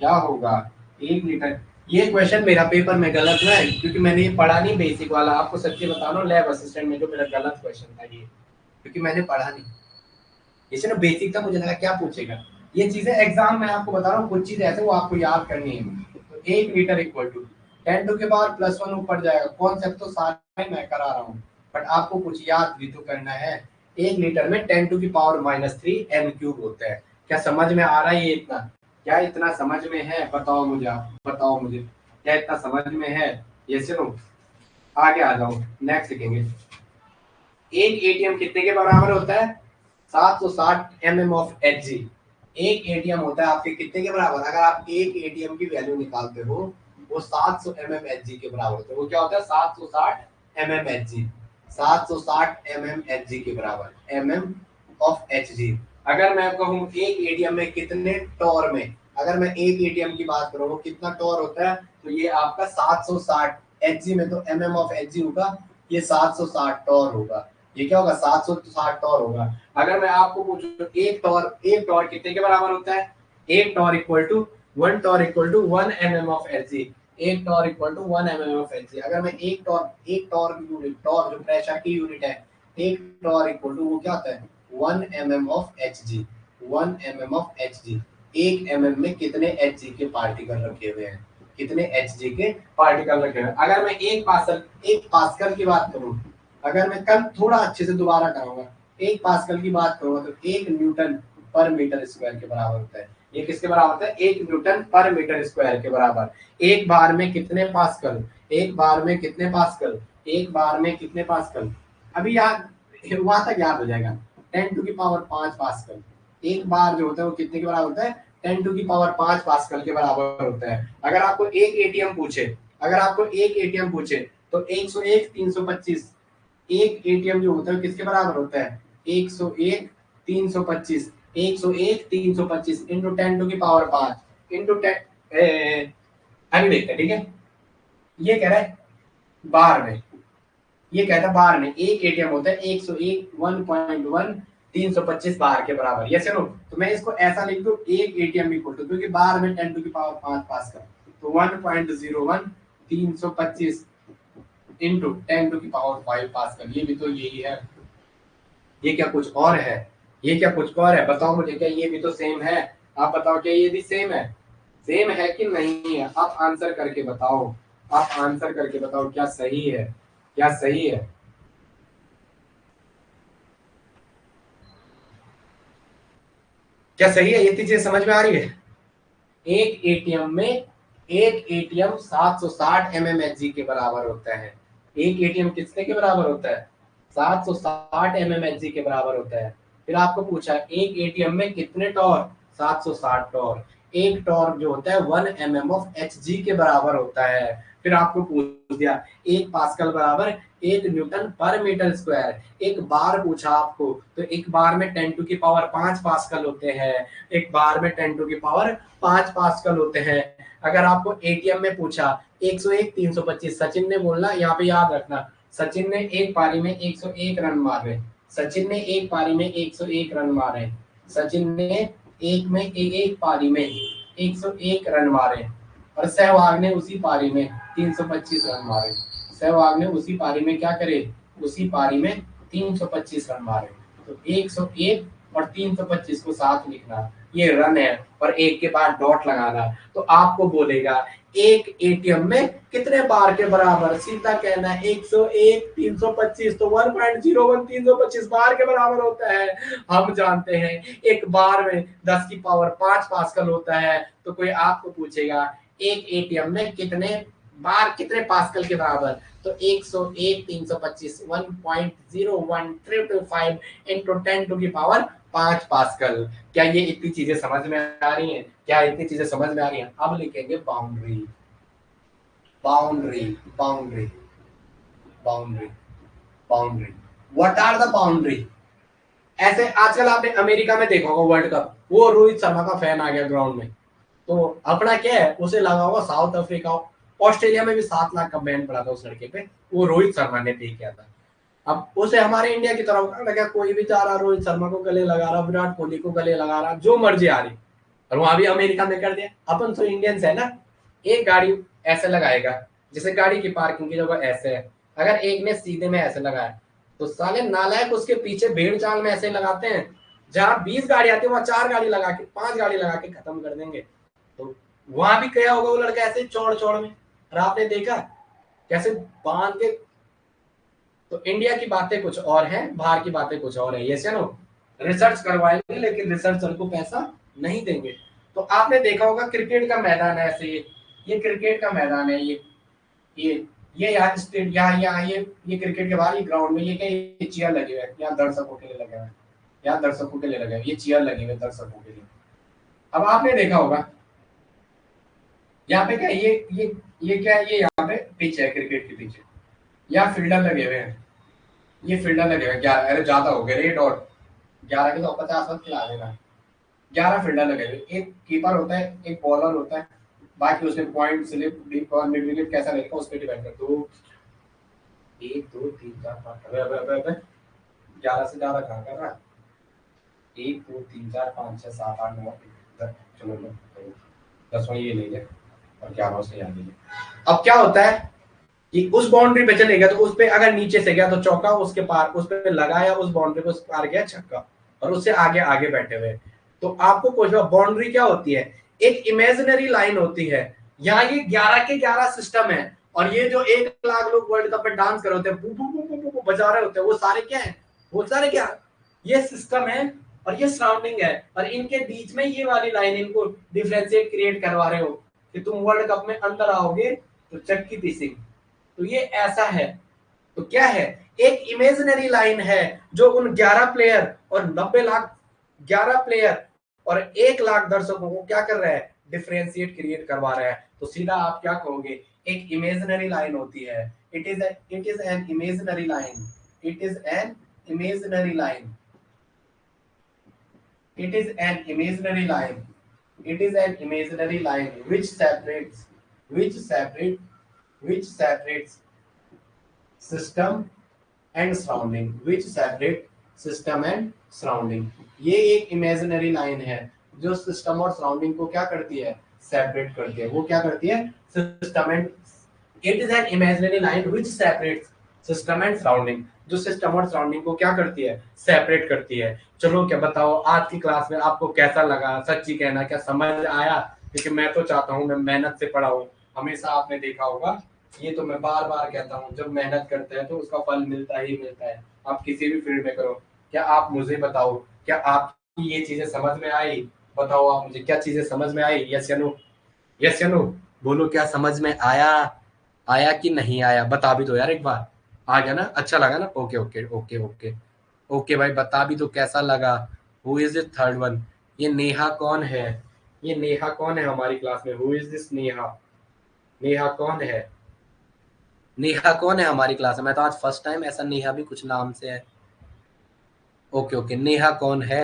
क्या होगा 1 लीटर, ये क्वेश्चन मेरा पेपर में गलत हुआ है क्योंकि मैंने ये पढ़ा नहीं बेसिक वाला, आपको सच्ची बता रहा हूँ, लैब असिस्टेंट में जो मेरा गलत क्वेश्चन था ये, क्योंकि मैंने पढ़ा नहीं। जैसे ना बेसिक था, मुझे लगा क्या पूछेगा। ये चीजें एग्जाम में आपको बता रहा हूँ, कुछ चीजें ऐसे वो आपको याद करनी है। तो 1 लीटर इक्वल टू 10⁻+1 ऊपर जाएगा, कॉन्सेप्ट तो सारा मैं करा रहा हूँ, बट आपको कुछ याद भी तो करना है। 1 लीटर में 10⁻³ m³ होता है। क्या समझ में आ रहा है ये इतना? क्या इतना समझ में है? बताओ मुझे, आप बताओ मुझे, क्या इतना समझ में है? ये सुनो, आगे आ जाओ, नेक्स्ट लिखेंगे। एक एटीएम कितने के बराबर होता है? 760 mm ऑफ Hg। एक एटीएम होता है आपके कितने के बराबर? अगर आप एक एटीएम की वैल्यू निकालते हो, वो 700 mm Hg के बराबर होता है। वो क्या होता है? 760 mm Hg, 760 mm Hg के बराबर, mm ऑफ Hg। अगर मैं कहूँ एक एटीएम में कितने टॉर में, अगर मैं एक एटीएम की बात करूँ वो कितना टॉर होता है, तो ये आपका 760 Hg में, तो mm ऑफ Hg होगा ये 760 टॉर होगा। ये क्या होगा? 760 टॉर होगा। अगर मैं आपको पूछूं एक टॉर कितने के बराबर होता है? एक torr equal to 1 mm of Hg। एक torr equal to 1 mm of Hg। अगर मैं एक टॉर की यूनिट, टॉर जो प्रेशर की यूनिट है, एक टॉर इक्वल टू वो क्या होता है? 1 mm of Hg। 1 mm of Hg। एक mm में कितने Hg के पार्टिकल रखे हुए हैं? कितने Hg के पार्टिकल रखे हुए हैं? अगर मैं एक पास्कल की बात करूं, अगर मैं कल थोड़ा अच्छे से दोबारा कराऊंगा, एक पास्कल की बात करूंगा तो 1 न्यूटन पर मीटर स्क्वायर के बराबर होता है। ये किसके बराबर होता है? 1 न्यूटन पर मीटर स्क्वायर के बराबर। एक बार में कितने पास्कल? एक बार में कितने पास्कल? एक बार में कितने पास्कल? अभी याद, वहां तक याद हो जाएगा। 10⁵ पास्कल। एक बार जो होता है वो कितने के बराबर होता है? 10⁵ पास्कल के बराबर होता है। अगर आपको एक एटीएम पूछे, अगर आपको एक एटीएम पूछे तो 101 325, एक एटीएम जो होता है किसके बराबर होता है? 101 325, 101 325 इंटू 10⁵ इंटू 10। अभी देखते हैं, ठीक है। ये कह रहा है बार में, ये कहता है बार में एक एटीएम होता है 101 1.1 325 बार के बराबर। यस नो, तो मैं इसको ऐसा लिख दूं, एक एटीएम इक्वल टू, क्योंकि बार में 10⁵ पास कर, तो 1.01 325 इंटू 10⁵ पास कर। ये भी तो यही है, ये क्या कुछ और है? ये क्या कुछ और है? बताओ मुझे, क्या ये भी तो सेम है? आप बताओ, क्या ये भी सेम है? सेम है कि नहीं है? आप आंसर करके बताओ, आप आंसर करके बताओ, क्या सही है? क्या सही है? क्या सही है? ये चीजें समझ में आ रही है? एक एटीएम में, एक एटीएम 760 mmHg के बराबर होता है। एक एटीएम कितने के बराबर होता है? 760 mmHg के बराबर होता है। फिर आपको पूछा एक एटीएम में कितने टॉर? 760 टॉर। एक टॉर जो होता है 1 mm ऑफ Hg के बराबर होता है। फिर आपको पूछ दिया एक पास्कल बराबर 1 न्यूटन पर मीटर स्क्वायर। एक बार पूछा आपको, तो एक बार में 10⁵ पास्कल होते हैं। एक बार में 10⁵ पास्कल होते हैं। अगर आपको एटीएम में पूछा 101 325, सचिन ने बोलना, यहाँ पे याद रखना, सचिन ने एक पारी में 101 रन मारे। सचिन ने एक पारी में 101 रन मारे। सचिन ने एक पारी में 101 रन मारे, और सहवाग ने उसी पारी में 325 रन मारे। सहवाग ने उसी पारी में क्या करे? उसी पारी में 325 रन मारे। तो 101 और 325 को साथ लिखना, ये रन है, और एक के बाद डॉट लगाना। तो आपको बोलेगा एक एटीएम में कितने बार के बराबर? सीधा कहना है 101 325, तो 1.01 325 बार के बराबर होता है। हम जानते हैं एक बार में 10⁵ पास्कल होता है। तो कोई आपको पूछेगा एक एटीएम में कितने बार, कितने पास्कल के बराबर, तो 101 325 1.01325 इंटू 10⁵ पास्कल। क्या ये इतनी चीजें समझ में आ रही हैं? क्या इतनी चीजें समझ में आ रही हैं? अब लिखेंगे boundary, boundary, boundary, boundary, boundary. What are the boundary? ऐसे आजकल आपने अमेरिका में देखा होगा वर्ल्ड कप, वो रोहित शर्मा का फैन आ गया ग्राउंड में, तो अपना क्या है, उसे लगा होगा साउथ अफ्रीका, ऑस्ट्रेलिया में भी 7 लाख का बैन पड़ा था उस लड़के पे, वो रोहित शर्मा ने पे किया था। अब उसे हमारे इंडिया की तरफ लगा, कोई भी जा रहा रोहित शर्मा को गले लगा रहा, विराट कोहली को गले लगा रहा, जो मर्जी आ रही, और वहां भी अमेरिका में कर दिया। अपन तो इंडियंस है ना, एक गाड़ी ऐसे लगाएगा, जैसे गाड़ी की पार्किंग की जगह ऐसे है, अगर एक ने सीधे में ऐसे लगाया तो साले नालायक उसके पीछे भेड़ चाल में ऐसे लगाते हैं, जहां 20 गाड़ी आती है वहां 4 गाड़ी लगा के 5 गाड़ी लगा के खत्म कर देंगे। तो वहां भी क्या होगा, वो लड़का ऐसे चौड़ चौड़ में, और आपने देखा कैसे बांध के। तो इंडिया की बातें कुछ और हैं, बाहर की बातें कुछ और है, यस या नो। रिसर्च करवाएंगे लेकिन रिसर्चर को पैसा नहीं देंगे। तो आपने देखा होगा क्रिकेट का मैदान है ऐसे, ये क्रिकेट का मैदान है, ये ये यहाँ स्टेट, यहाँ ये क्रिकेट के बाहर ये ग्राउंड में ये क्या, ये चेयर लगे हुए हैं, यहाँ दर्शकों के लिए लगे हुए हैं, यहाँ दर्शकों के लिए लगे हुए, ये चेयर लगे हुए दर्शकों के लिए। अब आपने देखा होगा यहाँ पे क्या, ये क्या है, ये यहाँ पे पिच है क्रिकेट के पीछे, यहाँ फील्डर लगे हुए हैं, ये फील्डर लगे हुए हैं 11, अरे ज्यादा हो गए रेड, और 11 के तो 50 मत खिला देना, 11 फील्डर लगे हुए, एक कीपर होता है, एक बॉलर होता है, बाकी उसमें पॉइंट स्लिप डीप और मिड विकेट कैसा रहेगा उस पर डिपेंड करता है। तो 1 2 3 4 5, अबे 11 से ज्यादा कहाँ कर रहा है, 1 2 3 4 5 6 7 8 9 10, चलो 10वां ये ले ले और 11 से यहाँ ले ले। अब क्या होता है कि उस बाउंड्री पे चलेगा तो उस पे अगर नीचे से गया तो चौका, उसके पार उस पे लगाया, उस बाउंड्री पे उस पार गया छक्का, और उससे आगे आगे बैठे हुए। तो आपको कुछ बाउंड्री क्या होती है, एक इमेजिनरी लाइन होती है, यहाँ ये 11 के 11 सिस्टम है, और ये जो 1 लाख लोग वर्ल्ड कप में डांस कर रहे होते हैं, बू बू बू बू बू बजा रहे होते हैं, वो सारे क्या है, वो सारे क्या, ये सिस्टम है और ये सराउंडिंग है, और इनके बीच में ये वाली लाइन इनको डिफरेंशिएट क्रिएट करवा रहे हो कि तुम वर्ल्ड कप में अंदर आओगे तो चक्की पीसेंगे। तो ये ऐसा है। तो क्या है, एक इमेजिनरी लाइन है जो उन 11 प्लेयर और 90 लाख 11 प्लेयर और 1 लाख दर्शकों को क्या कर रहा है, डिफरेंशिएट क्रिएट करवा रहा है। तो सीधा आप क्या कहोगे, एक इमेजिनरी लाइन होती है, it is an imaginary line, it is an imaginary line, it is an imaginary line, it is an imaginary line which separates system and surrounding, which separate system and surrounding। ये एक imaginary line है जो system और surrounding को क्या करती है, separate करती है। वो क्या करती है, system and, it is an imaginary line which separates system and surrounding, जो सिस्टम और सराउंडिंग को क्या करती है, सेपरेट करती है। चलो क्या बताओ आज की क्लास में आपको कैसा लगा, सच्ची कहना, क्या समझ आया? क्योंकि मैं तो चाहता हूँ मैं मेहनत से पढ़ाऊँ, हमेशा आपने देखा होगा, ये तो मैं बार बार कहता हूँ, जब मेहनत करते हैं तो उसका फल मिलता ही मिलता है। आप किसी भी फील्ड में करो। क्या आप मुझे बताओ, क्या आपकी ये चीजें समझ में आई? बताओ आप मुझे, क्या चीजें समझ में आई? यस या नो, यस या नो बोलो, क्या समझ में आया, आया कि नहीं आया? बता भी दो यार एक बार। आ गया ना, अच्छा लगा ना? Okay okay okay okay okay भाई, बता भी दो कैसा लगा। Who is this third one? ये नेहा कौन है? ये नेहा कौन है हमारी क्लास में? Who is this Neha? Neha कौन है? नेहा कौन है हमारी क्लास में? मैं तो आज फर्स्ट टाइम ऐसा नेहा भी कुछ नाम से है। ओके ओके, नेहा कौन है?